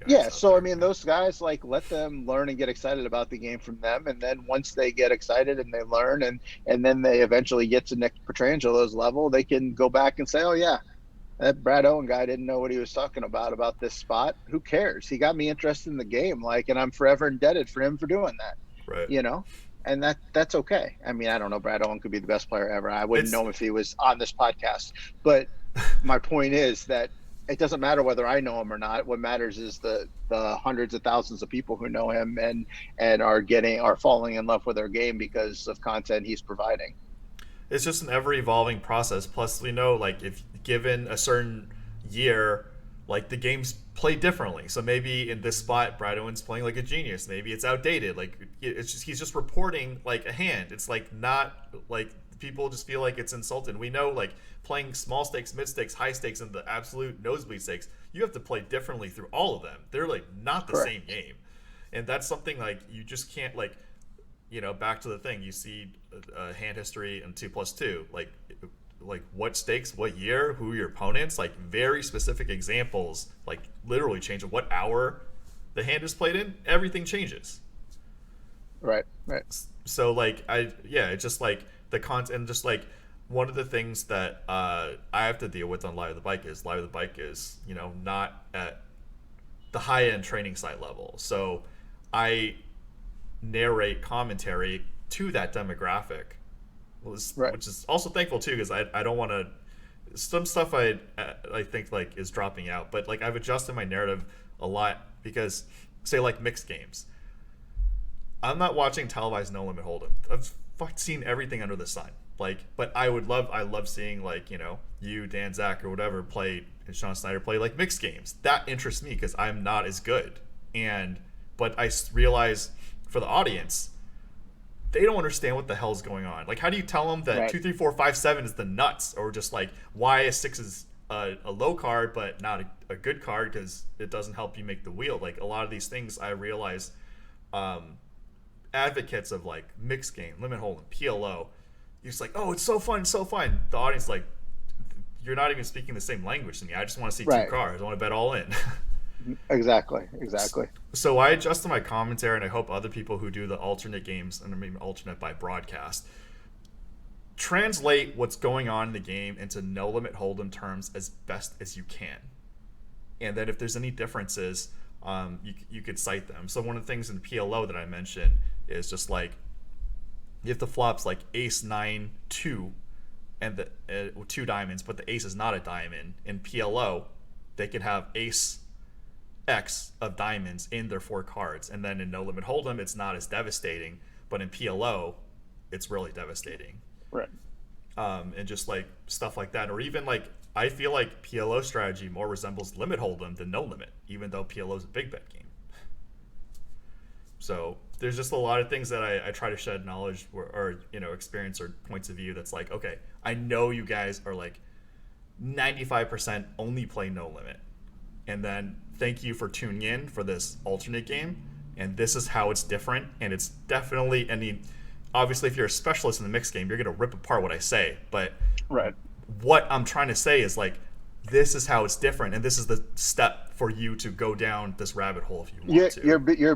yeah, guys out so I there. mean, those guys, like, let them learn and get excited about the game from them, and then once they get excited and they learn, and then they eventually get to Nick Petrangelo's level, they can go back and say, oh yeah, that Brad Owen guy didn't know what he was talking about this spot. Who cares? He got me interested in the game, like, and I'm forever indebted for him for doing that. Right. You know, and that's okay. I mean, I don't know. Brad Owen could be the best player ever. I wouldn't It's know him if he was on this podcast. But my point is that it doesn't matter whether I know him or not. What matters is the hundreds of thousands of people who know him and are falling in love with their game because of content he's providing. it's just an ever evolving process. Plus, like if given a certain year, like the games play differently. So maybe in this spot, Brad Owen's playing like a genius. Maybe it's outdated. Like it's just he's just reporting like a hand. It's like not like people just feel like it's insulted. We know like playing small stakes, mid stakes, high stakes, and the absolute nosebleed stakes, you have to play differently through all of them. They're like not the Correct. same game, and that's something like you just can't like back to the thing. You see hand history and 2+2, like what stakes, what year, who are your opponents, like very specific examples, like literally change of what hour the hand is played in. Everything changes. Right. Right. So like it's just like the content, and just like one of the things that I have to deal with on Live the Bike is not at the high end training site level. So I narrate commentary to that demographic, Right. which is also thankful too, because I don't want to. Some stuff I think like is dropping out, but like I've adjusted my narrative a lot because say like mixed games, I'm not watching televised no limit hold'em. I've seen everything under the sun. Like, but I love seeing like you, Dan, Zach, or whatever play, and Sean Snyder play like mixed games. That interests me because I'm not as good, but I realize for the audience, they don't understand what the hell's going on. Like, how do you tell them that Right. 2, 3, 4, 5, 7 is the nuts, or just like why a 6 is a low card but not a good card because it doesn't help you make the wheel? Like a lot of these things, I realize advocates of like mixed game, limit hold'em, PLO, you're just like, oh, it's so fun, so fun. The audience like, you're not even speaking the same language to me. I just want to see two Right. cards. I want to bet all in. Exactly. Exactly. So I adjusted my commentary, and I hope other people who do the alternate games, and I mean alternate by broadcast, translate what's going on in the game into no limit hold'em terms as best as you can. And then if there's any differences, you could cite them. So one of the things in PLO that I mentioned is just like if the flop's like ace 9 2 and the two diamonds, but the ace is not a diamond, in PLO they could have ace X of diamonds in their 4 cards, and then in no limit hold'em it's not as devastating, but in PLO it's really devastating. Right. And just like stuff like that, or even like I feel like PLO strategy more resembles limit hold'em than no limit, even though PLO is a big bet game. So there's just a lot of things that I try to shed knowledge or experience or points of view that's like, okay, I know you guys are like 95% only play no limit, and then thank you for tuning in for this alternate game, and this is how it's different. And it's definitely, I mean, obviously if you're a specialist in the mixed game, you're going to rip apart what I say, but Right. what I'm trying to say is like, this is how it's different, and this is the step for you to go down this rabbit hole if you want to. You're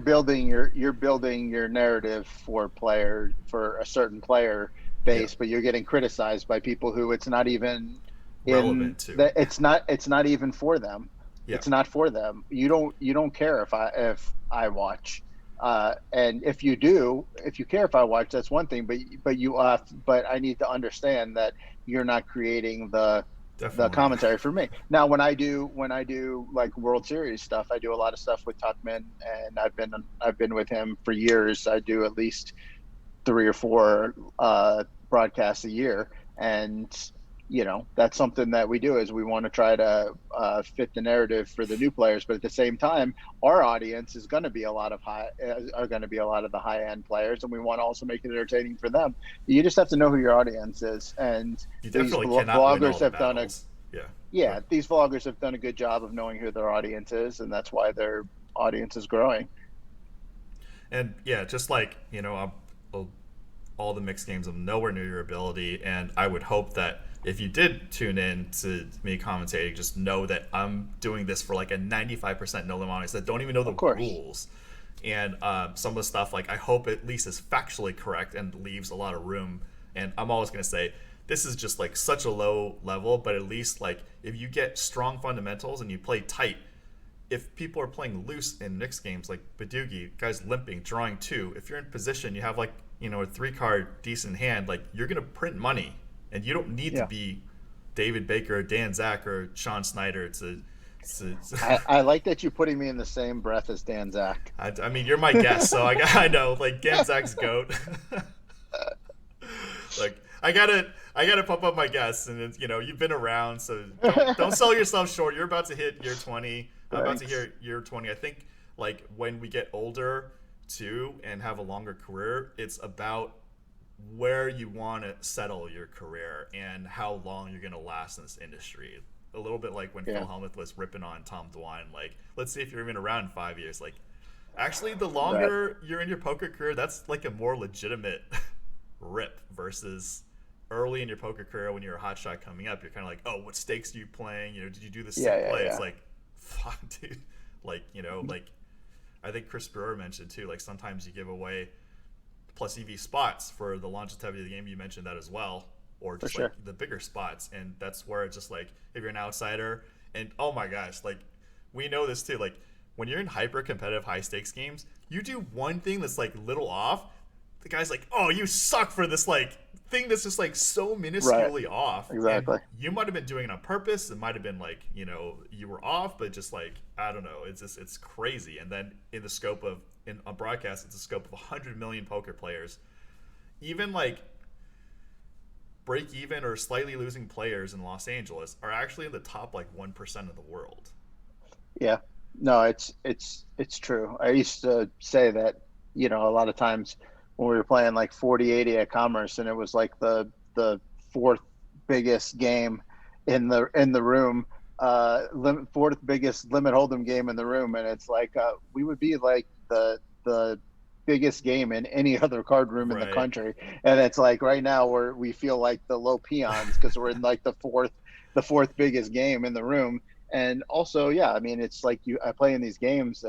building your narrative for a certain player base, Yeah. but you're getting criticized by people who it's not even Relevant to. it's not even for them. Yeah. It's not for them. You don't care if I watch. And if you care if I watch, that's one thing. But I need to understand that you're not creating the Definitely. commentary for me. Now, when I do like World Series stuff, I do a lot of stuff with Tuckman, and I've been with him for years. I do at least three or four broadcasts a year, and that's something that we do is we want to try to fit the narrative for the new players, but at the same time, our audience is going to be a lot of are going to be a lot of the high end players, and we want to also make it entertaining for them. You just have to know who your audience is, and You these definitely cannot win all vloggers the have done a battles. Yeah. yeah, But these vloggers have done a good job of knowing who their audience is, and that's why their audience is growing. and yeah, just like all the mixed games of nowhere near your ability, and I would hope that if you did tune in to me commentating, just know that I'm doing this for like a 95% no limit audience that don't even know Of the course. rules. And some of the stuff, like, I hope at least is factually correct and leaves a lot of room. And I'm always going to say this is just like such a low level, but at least like if you get strong fundamentals and you play tight, if people are playing loose in mixed games like Badugi, guys limping, drawing two, if you're in position, you have like, a 3 card decent hand, like you're going to print money. And you don't need to Yeah. be David Baker or Dan Zach or Sean Snyder to I like that you're putting me in the same breath as Dan Zach. I mean, you're my guest, so I know, like, Dan Zach's goat. Like, I gotta pump up my guests, and it's, you've been around, so don't sell yourself short. You're about to hit year 20. I'm about to Thanks. hit year 20. I think like when we get older too and have a longer career, it's about where you want to settle your career and how long you're going to last in this industry. A little bit like when Yeah. Phil Hellmuth was ripping on Tom Dwan. Like, let's see if you're even around in 5 years. Like, actually, the Right. longer you're in your poker career, that's like a more legitimate rip versus early in your poker career when you're a hot shot coming up. You're kind of like, oh, what stakes are you playing? Did you do the Yeah. sick Yeah. play? It's Yeah. like, fuck, dude. Like, like I think Chris Brewer mentioned too. Like sometimes you give away plus EV spots for the longevity of the game. You mentioned that as well, or For just like sure. the bigger spots, and that's where it's just like if you're an outsider, and oh my gosh, like we know this too. Like when you're in hyper competitive high stakes games, you do one thing that's like little off, the guy's like, oh, you suck for this like thing that's just like so Right. minusculely off, and Exactly. you might have been doing it on purpose. It might have been like you were off, but just like I don't know, it's crazy. And then in the scope of in a broadcast, it's a scope of 100 million poker players. Even like break even or slightly losing players in Los Angeles are actually in the top like 1% of the world. Yeah. No, it's true. I used to say that, a lot of times when we were playing like 40-80 at Commerce, and it was like the fourth biggest game in the room, fourth biggest limit hold'em game in the room, and it's like we would be like the biggest game in any other card room in the Right. country, and it's like right now we feel like the low peons because we're in like the fourth biggest game in the room. And also, yeah, I mean, it's like I play in these games,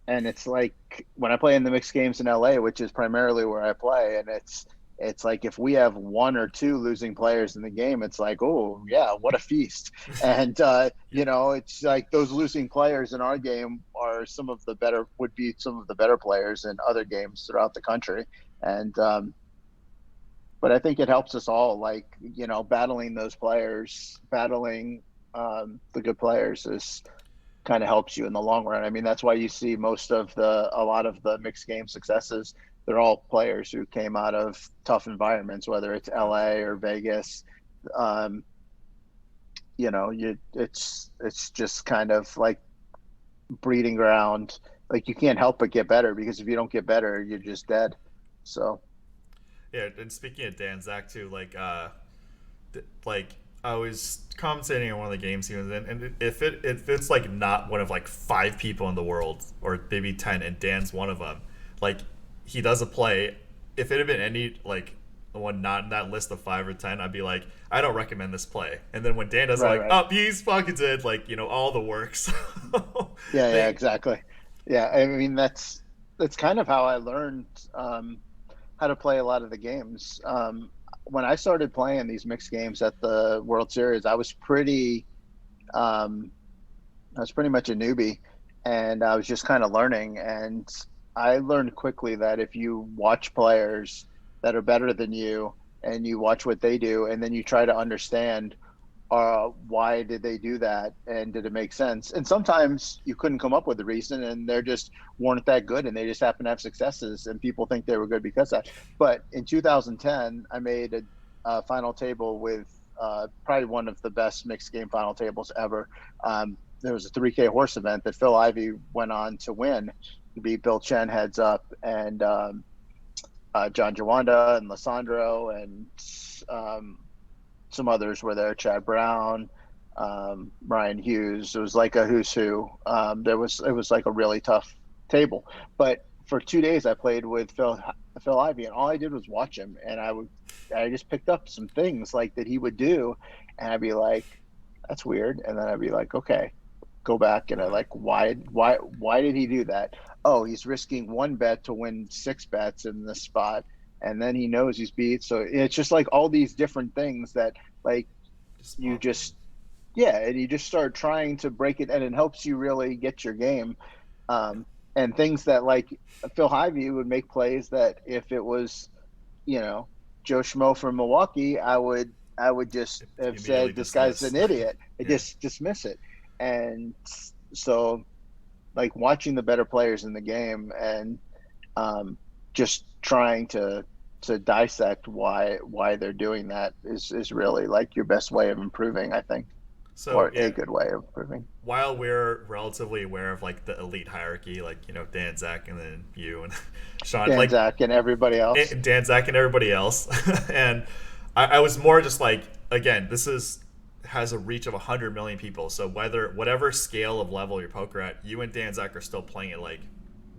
and it's like when I play in the mixed games in LA, which is primarily where I play, and it's like if we have one or two losing players in the game, it's like, oh yeah, what a feast. And Yeah. it's like those losing players in our game would be some of the better players in other games throughout the country. And but I think it helps us all, like, battling those players, battling the good players is kind of helps you in the long run. I mean, that's why you see a lot of the mixed game successes. They're all players who came out of tough environments, whether it's Yep. LA or Vegas. Um, it's just kind of like breeding ground. Like you can't help but get better, because if you don't get better, you're just dead. So Yeah, and speaking of Dan Zach too, like like I was commentating on one of the games he was in, and if it's like not one of like 5 people in the world or maybe 10, and Dan's one of them, like he does a play. If it had been any like one not in that list of 5 or 10, I'd be like, I don't recommend this play. And then when Dan does it, right, like, right. oh, he's fucking did like all the works. Yeah, yeah, They exactly. Yeah, I mean that's kind of how I learned how to play a lot of the games. When I started playing these mixed games at the World Series, um, I was pretty much a newbie, and I was just kind of learning. And I learned quickly that if you watch players that are better than you, and you watch what they do, and then you try to understand, why did they do that, and did it make sense? And sometimes you couldn't come up with a reason, and they're just weren't that good, and they just happen to have successes, and people think they were good because of that. But in 2010, I made a final table with probably one of the best mixed game final tables ever. There was a 3K horse event that Phil Ivey went on to win. He beat Bill Chen heads up, and John Jawanda and Lissandro and um, some others were there. Chad Brown, Ryan Hughes. It was like a who's who. It was like a really tough table. But for 2 days, I played with Phil Ivey, and all I did was watch him, and I just picked up some things like that he would do, and I'd be like, that's weird, and then I'd be like, okay, go back, and I like, why did he do that? Oh, he's risking one bet to win six bets in this spot, and then he knows he's beat. So it's just like all these different things that like you just yeah, and you just start trying to break it, and it helps you really get your game. And things that like Phil Ivey would make plays that if it was, you know, Joe Schmo from Milwaukee, I would just have Immediately said this guy's dismiss. an idiot. I Yeah. just dismiss it. And so like watching the better players in the game, and just trying to dissect why they're doing that is really like your best way of improving, I think, So or a yeah, good way of improving. while we're relatively aware of like the elite hierarchy, like Dan, Zach, and then you and Sean, Dan, like Zach, and everybody else. Dan, Zach, and everybody else, and I was more just like, again, this is has a reach of 100 million people. So whatever scale of level your poker at, you and Dan, Zach are still playing at like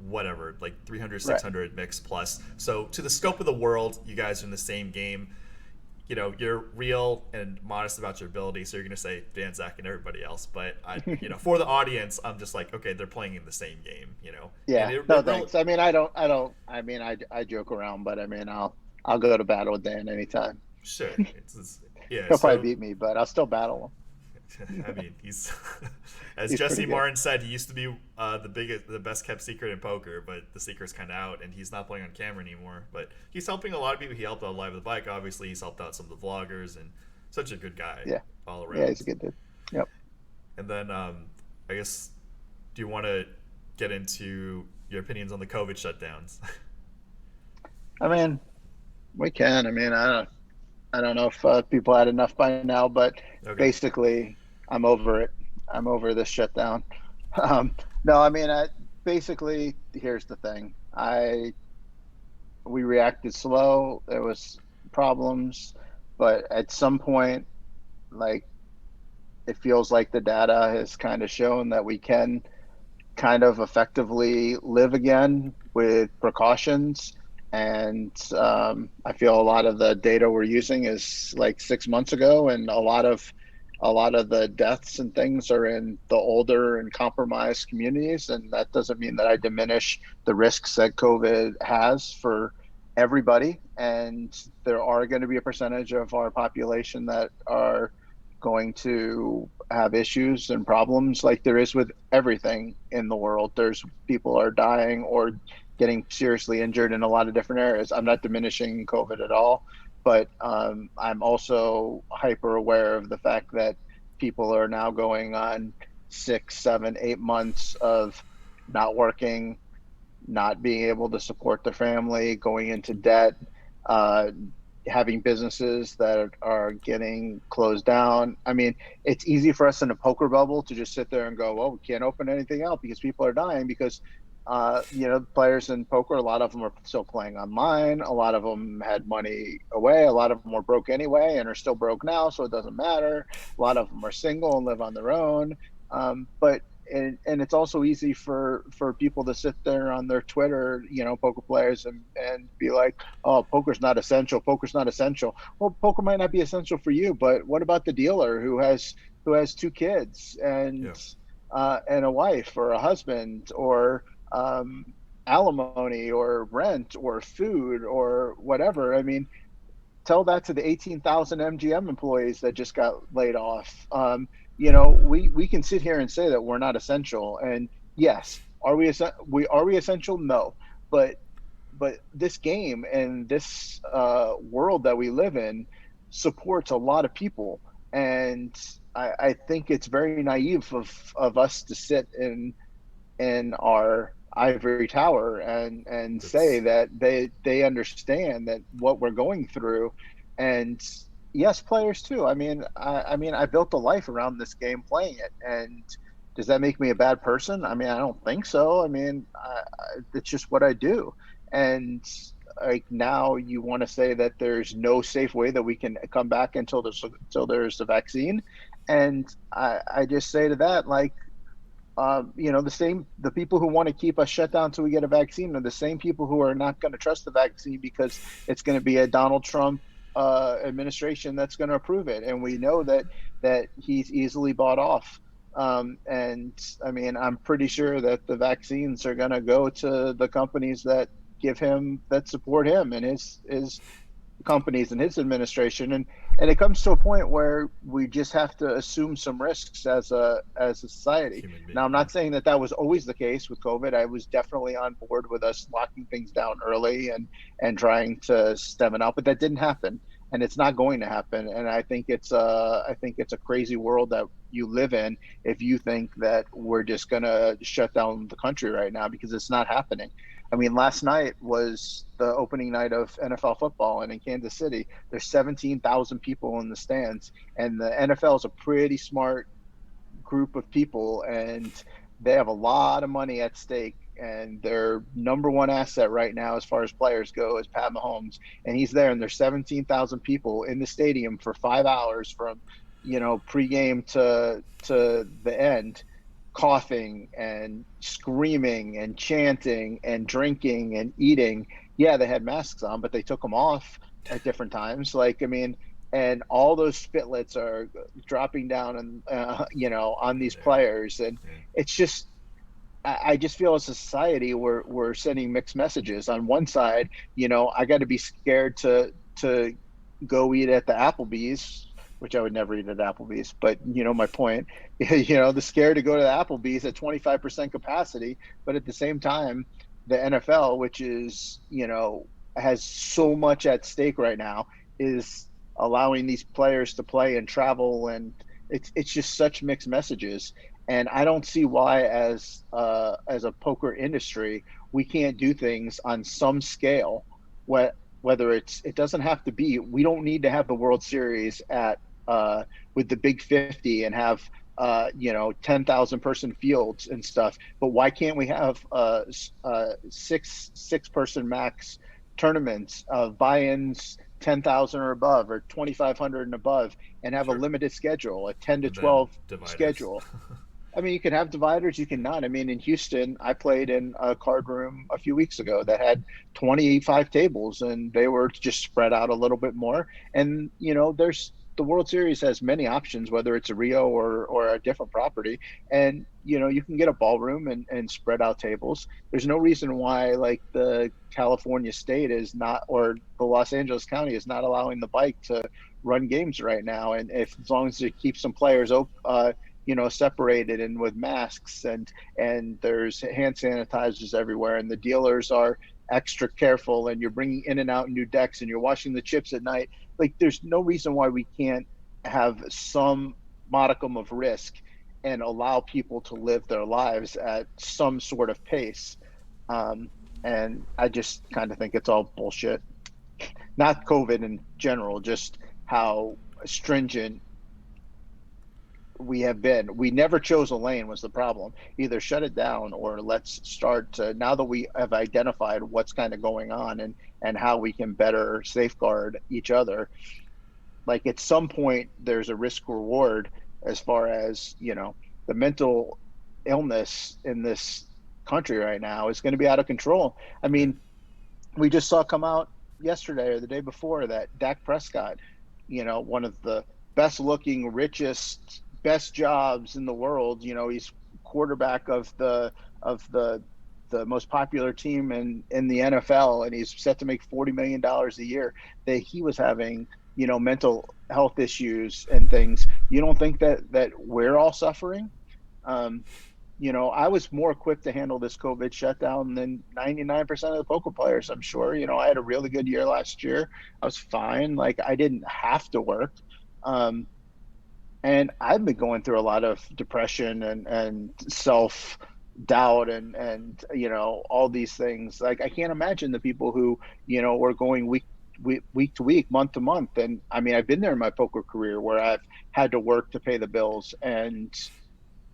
whatever, like 300, Right. 600 mix plus. So to the scope of the world, you guys are in the same game. You're real and modest about your ability, so you're gonna say Dan, Zach, and everybody else. But for the audience, I'm just like, okay, they're playing in the same game, And Yeah. it No, really, thanks. I mean, I joke around, but I mean, I'll go to battle with Dan anytime. sure, yeah. He'll probably So beat me, but I'll still battle I mean, he's as He's Jesse pretty good. Martin said, he used to be the best kept secret in poker, but the secret's kind of out, and he's not playing on camera anymore. But he's helping a lot of people. He helped out Live with the Bike, obviously. He's helped out some of the vloggers, and such a good guy Yeah. all Yeah, around. he's a good dude. Yep. And then I guess, do you want to get into your opinions on the COVID shutdowns? I mean, we can. I mean, I don't know if people had enough by now, but Okay. basically, I'm over it. I'm over this shutdown. No, I mean, basically, here's the thing. We reacted slow. There was problems, but at some point, like it feels like the data has kind of shown that we can kind of effectively live again with precautions. And I feel a lot of the data we're using is like 6 months ago, and a lot of the deaths and things are in the older and compromised communities. And that doesn't mean that I diminish the risks that COVID has for everybody. And there are going to be a percentage of our population that are going to have issues and problems like there is with everything in the world. There's people are dying or getting seriously injured in a lot of different areas. I'm not diminishing COVID at all, but I'm also hyper aware of the fact that people are now going on 6, 7, 8 months of not working, not being able to support their family, going into debt, uh, having businesses that are getting closed down. I mean, it's easy for us in a poker bubble to just sit there and go, well, we can't open anything out because people are dying because, players in poker, a lot of them are still playing online. A lot of them had money away. A lot of them were broke anyway and are still broke now, so it doesn't matter. A lot of them are single and live on their own. But and it's also easy for people to sit there on their Twitter, poker players, and be like, oh, poker's not essential. Poker's not essential. Well, poker might not be essential for you, but what about the dealer who has two kids Yeah. and a wife or a husband or alimony or rent or food or whatever? I mean, tell that to the 18,000 MGM employees that just got laid off. We can sit here and say that we're not essential, and yes, are we essential? No, but this game and this world that we live in supports a lot of people, And I think it's very naive of us to sit in our ivory tower and say That's that they understand that what we're going through. And yes, players too. I mean I built a life around this game playing it. And does that make me a bad person? I mean, I don't think so. I mean, it's just what I do. And like, now you want to say that there's no safe way that we can come back until there's a vaccine. And I just say to that, like, the people who want to keep us shut down until we get a vaccine are the same people who are not going to trust the vaccine because it's going to be a Donald Trump administration that's going to approve it, and we know that he's easily bought off. And I mean, I'm pretty sure that the vaccines are going to go to the companies that support him and his companies and his administration. And it comes to a point where we just have to assume some risks as a society. human being. Now, I'm Yeah. not saying that that was always the case with COVID. I was definitely on board with us locking things down early and trying to stem it out, but that didn't happen, and it's not going to happen. And I think it's a crazy world that you live in if you think that we're just going to shut down the country right now, because it's not happening. I mean, last night was the opening night of NFL football, and in Kansas City, there's 17,000 people in the stands, and the NFL is a pretty smart group of people, and they have a lot of money at stake. And their number one asset right now, as far as players go, is Pat Mahomes, and he's there. And there's 17,000 people in the stadium for 5 hours from, pregame to the end, coughing and screaming and chanting and drinking and eating. Yeah, they had masks on, but they took them off at different times. Like, I mean, and all those spitlets are dropping down and on these There. players. And Yeah. it's just, I just feel as a society we're sending mixed messages. On one side, I got to be scared to go eat at the Applebee's, which I would never eat at Applebee's, but my point. The scared to go to the Applebee's at 25% capacity, but at the same time, the NFL, which is, has so much at stake right now, is allowing these players to play and travel. And it's just such mixed messages. And I don't see why, as a poker industry, we can't do things on some scale. Whether it doesn't have to be. We don't need to have the World Series at with the Big 50 and have 10,000 person fields and stuff. But why can't we have six person max tournaments of buy-ins 10,000 or above, or 2,500 and above, and have a Sure. limited schedule, a 10 to And then 12 dividers. schedule? I mean, you can have dividers, you can not. I mean, in Houston, I played in a card room a few weeks ago that had 25 tables, and they were just spread out a little bit more. And, there's the World Series has many options, whether it's a Rio or a different property. And, you can get a ballroom and spread out tables. There's no reason why, like, the California state is not, or the Los Angeles County is not allowing the bike to run games right now. And if, as long as it keeps some players separated and with masks, and there's hand sanitizers everywhere, and the dealers are extra careful, and you're bringing in and out new decks, and you're washing the chips at night. Like, there's no reason why we can't have some modicum of risk and allow people to live their lives at some sort of pace. um, and I just kind of think it's all bullshit. Not COVID in general, just how stringent we have been. We never chose a lane was the problem. Either shut it down, or let's start to, now that we have identified what's kind of going on, and how we can better safeguard each other. Like, at some point there's a risk reward, as far as, the mental illness in this country right now is going to be out of control. I Yeah. mean, we just saw come out yesterday or the day before that Dak Prescott, one of the best looking, richest, best jobs in the world, he's quarterback of the most popular team in the NFL, and he's set to make $40 million a year, that he was having, mental health issues and things. You don't think that we're all suffering? Um, I was more equipped to handle this COVID shutdown than 99% of the poker players, I'm sure. I had a really good year last year. I was fine. Like, I didn't have to work. Um, And I've been going through a lot of depression and self doubt and all these things. Like I can't imagine the people who are going week to week, month to month. And I mean, I've been there in my poker career where I've had to work to pay the bills, and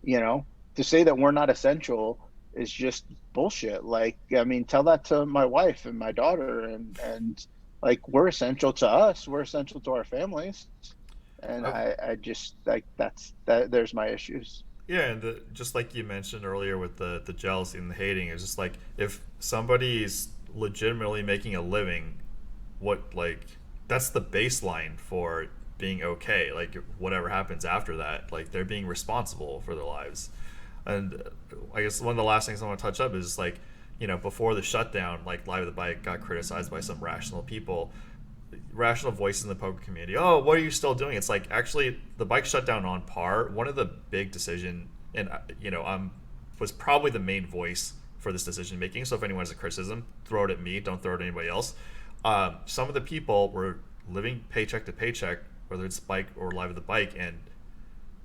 you know, to say that we're not essential is just bullshit. Like, I mean, tell that to my wife and my daughter, and like we're essential to us, we're essential to our families, and Uh, I just like that. There's my issues. yeah, and just like you mentioned earlier with the jealousy and the hating, it's just like if somebody's legitimately making a living, what like that's the baseline for being okay. Like whatever happens after that, like they're being responsible for their lives. And I guess one of the last things I want to touch up is like, before the shutdown, like Live at the Bike got criticized by some rational people, rational voices in the poker community. Oh, what are you still doing? It's like actually the bike shut down on par. One of the big decision, and I'm was probably the main voice for this decision making. So if anyone has a criticism, throw it at me. Don't throw it at anybody else. Some of the people were living paycheck to paycheck, whether it's bike or Live at the Bike, and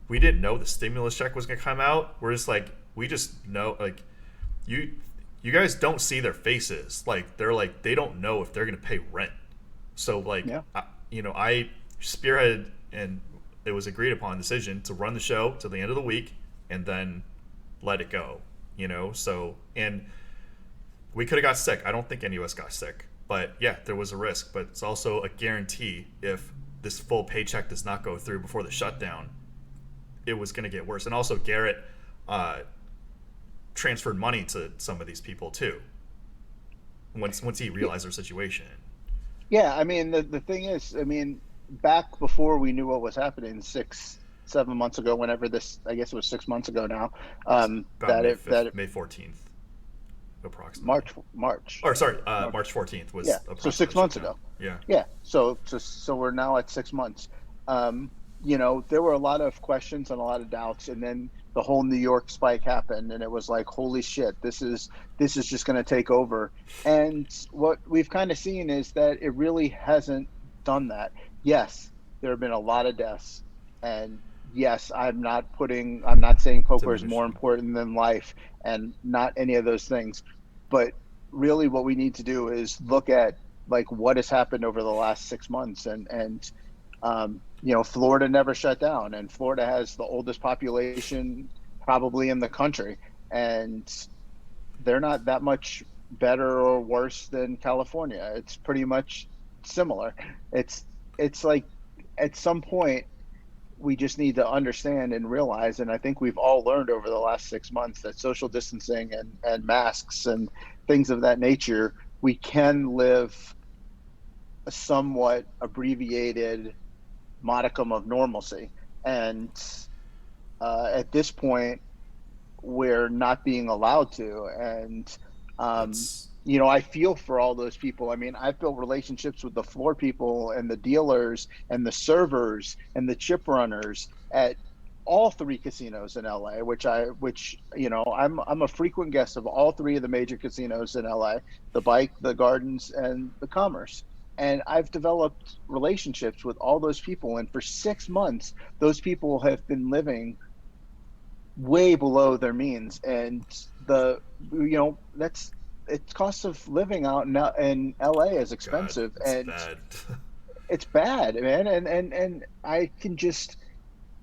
we didn't know the stimulus check was gonna come out. We're just like, we just know, like, you you guys don't see their faces. Like they're like they don't know if they're gonna pay rent. So like, Yeah. I spearheaded, and it was agreed upon decision to run the show to the end of the week and then let it go. So and we could have got sick. I don't think any of us got sick, but yeah, there was a risk. But it's also a guarantee if this full paycheck does not go through before the shutdown, it was going to get worse. And also Garrett uh, transferred money to some of these people too. Once he realized their situation. Yeah, I mean the thing is, I mean, back before we knew what was happening 7 months ago, whenever this, I guess it was 6 months ago now, It's about that May it that 5th, May 14th, approximately. March, Or sorry, March, March 14th yeah, was so approximately six shut months down. ago. Yeah. Yeah, so we're now at 6 months. Um, there were a lot of questions and a lot of doubts, and then the whole New York spike happened, and it was like, holy shit, this is just going to take over. And what we've kind of seen is that it really hasn't done that. Yes, there have been a lot of deaths, and yes, I'm not saying poker is more Diminishing. important than life, and not any of those things, but really what we need to do is look at like what has happened over the last 6 months, and Florida never shut down, and Florida has the oldest population probably in the country, and they're not that much better or worse than California. It's pretty much similar. It's like at some point we just need to understand and realize, and I think we've all learned over the last 6 months, that social distancing and masks and things of that nature, we can live a somewhat abbreviated modicum of normalcy. And at this point, we're not being allowed to. And, It's I feel for all those people. I mean, I've built relationships with the floor people and the dealers and the servers and the chip runners at all three casinos in LA, I'm a frequent guest of all three of the major casinos in LA, the Bike, the Gardens, and the Commerce. And I've developed relationships with all those people. And for 6 months, those people have been living way below their means. And that's it's cost of living out in LA is God, expensive, it's and bad. it's bad, man. And I can just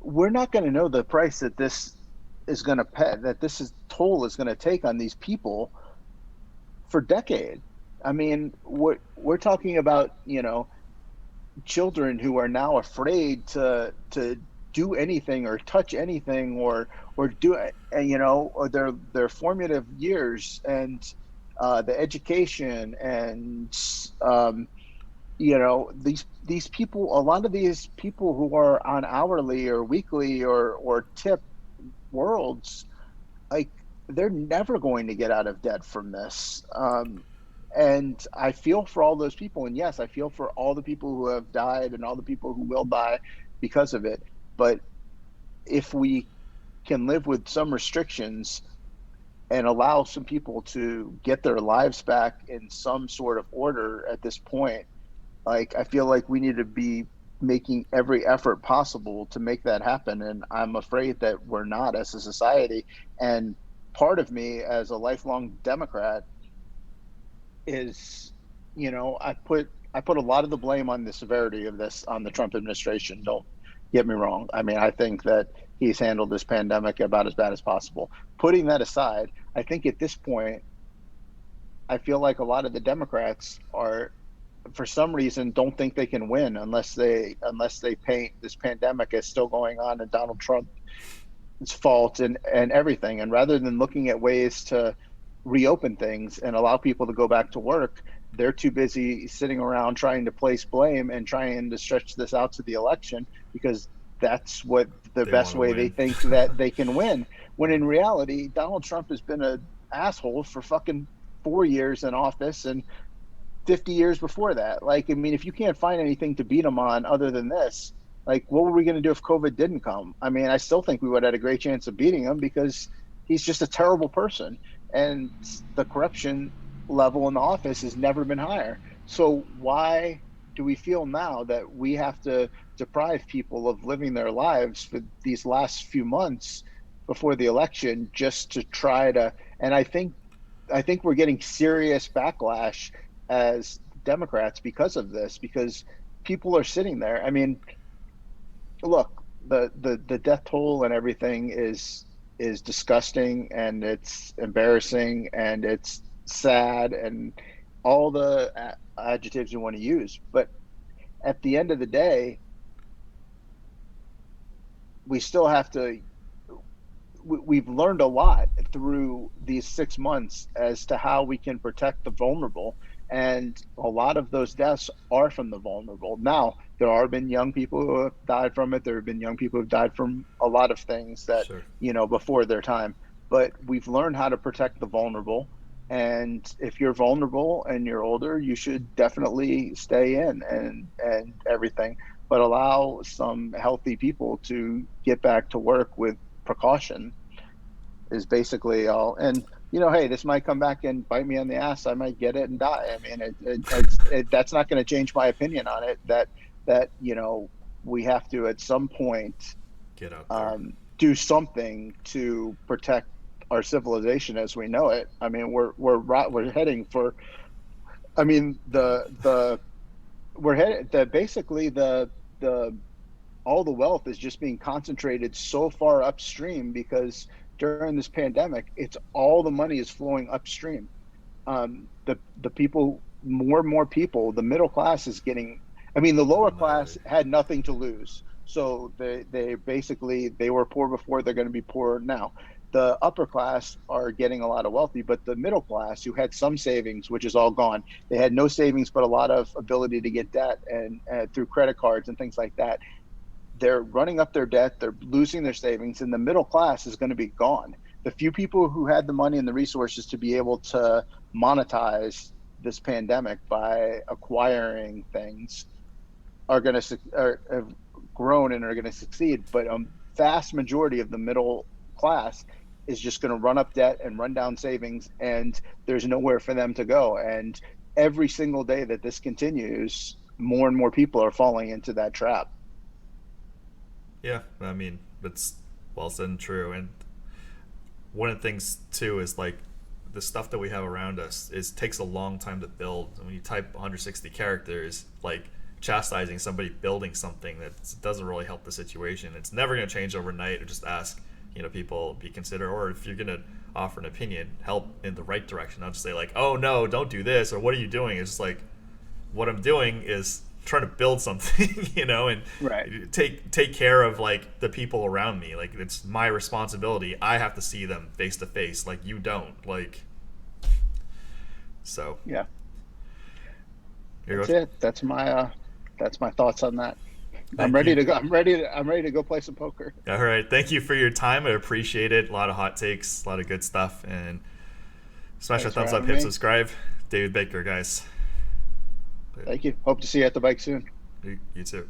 we're not going to know the price that this is going to pay, that this is toll is going to take on these people for decades. I mean, we're talking about, children who are now afraid to do anything or touch anything, or do or their formative years, and the education, and these people, a lot of these people who are on hourly or weekly or tip worlds, like they're never going to get out of debt from this. And I feel for all those people. And yes, I feel for all the people who have died and all the people who will die because of it. But if we can live with some restrictions and allow some people to get their lives back in some sort of order at this point, like I feel like we need to be making every effort possible to make that happen. And I'm afraid that we're not as a society. And part of me, as a lifelong Democrat, is, I put a lot of the blame on the severity of this on the Trump administration. Don't get me wrong. I mean, I think that he's handled this pandemic about as bad as possible. Putting that aside, I think at this point, I feel like a lot of the Democrats are, for some reason, don't think they can win unless they paint this pandemic as still going on and Donald Trump's fault and everything. And rather than looking at ways to reopen things and allow people to go back to work, they're too busy sitting around trying to place blame and trying to stretch this out to the election, because that's what the They want best to way they win. think that they can win. When in reality, Donald Trump has been an asshole for fucking 4 years in office and 50 years before that. Like, I mean, if you can't find anything to beat him on other than this, like, what were we going to do if COVID didn't come? I mean, I still think we would have had a great chance of beating him, because he's just a terrible person. And the corruption level in the office has never been higher. So why do we feel now that we have to deprive people of living their lives for these last few months before the election just to try to, and I think we're getting serious backlash as Democrats because of this, because people are sitting there. I mean, look, the death toll and everything is disgusting, and it's embarrassing, and it's sad, and all the adjectives you want to use. But at the end of the day, we still have to we've learned a lot through these 6 months as to how we can protect the vulnerable. And a lot of those deaths are from the vulnerable. Now, there have been young people who have died from it. There have been young people who have died from a lot of things that, Sure. before their time. But we've learned how to protect the vulnerable. And if you're vulnerable and you're older, you should definitely stay in and everything, but allow some healthy people to get back to work with precaution is basically all. And hey, this might come back and bite me on the ass. I might get it and die. I mean, that's not going to change my opinion on it. That we have to at some point Get out there. do something to protect our civilization as we know it. I mean, we're heading for. I mean, the we're headed that basically the all the wealth is just being concentrated so far upstream, because during this pandemic, it's all the money is flowing upstream. The people, more and more people, the middle class is getting. I mean, the lower class Annihilated. had nothing to lose, so they basically they were poor before, they're going to be poor now. The upper class are getting a lot of wealthy, but the middle class, who had some savings, which is all gone, they had no savings but a lot of ability to get debt and through credit cards and things like that. They're running up their debt, they're losing their savings, and the middle class is going to be gone. The few people who had the money and the resources to be able to monetize this pandemic by acquiring things are going to have grown and are going to succeed. But a vast majority of the middle class is just going to run up debt and run down savings, and there's nowhere for them to go. And every single day that this continues, more and more people are falling into that trap. Yeah, I mean, it's well said and true. And one of the things too is like the stuff that we have around us is takes a long time to build. And when you type 160 characters, like chastising somebody building something that doesn't really help the situation. It's never going to change overnight. Or just ask, people be considerate, or if you're going to offer an opinion, help in the right direction. Not just say like, oh no, don't do this, or what are you doing? It's just like, what I'm doing is trying to build something, and Right. take care of like the people around me. Like it's my responsibility. I have to see them face to face. Like you don't. Like so. Yeah. Here That's goes. it. That's my thoughts on that. I'm Thank ready you. to go. I'm ready to go play some poker. All right. Thank you for your time. I appreciate it. A lot of hot takes, a lot of good stuff, and smash that Thanks for thumbs up, having hit me. subscribe. David Baker, guys. Thank you. Hope to see you at the bike soon. You too.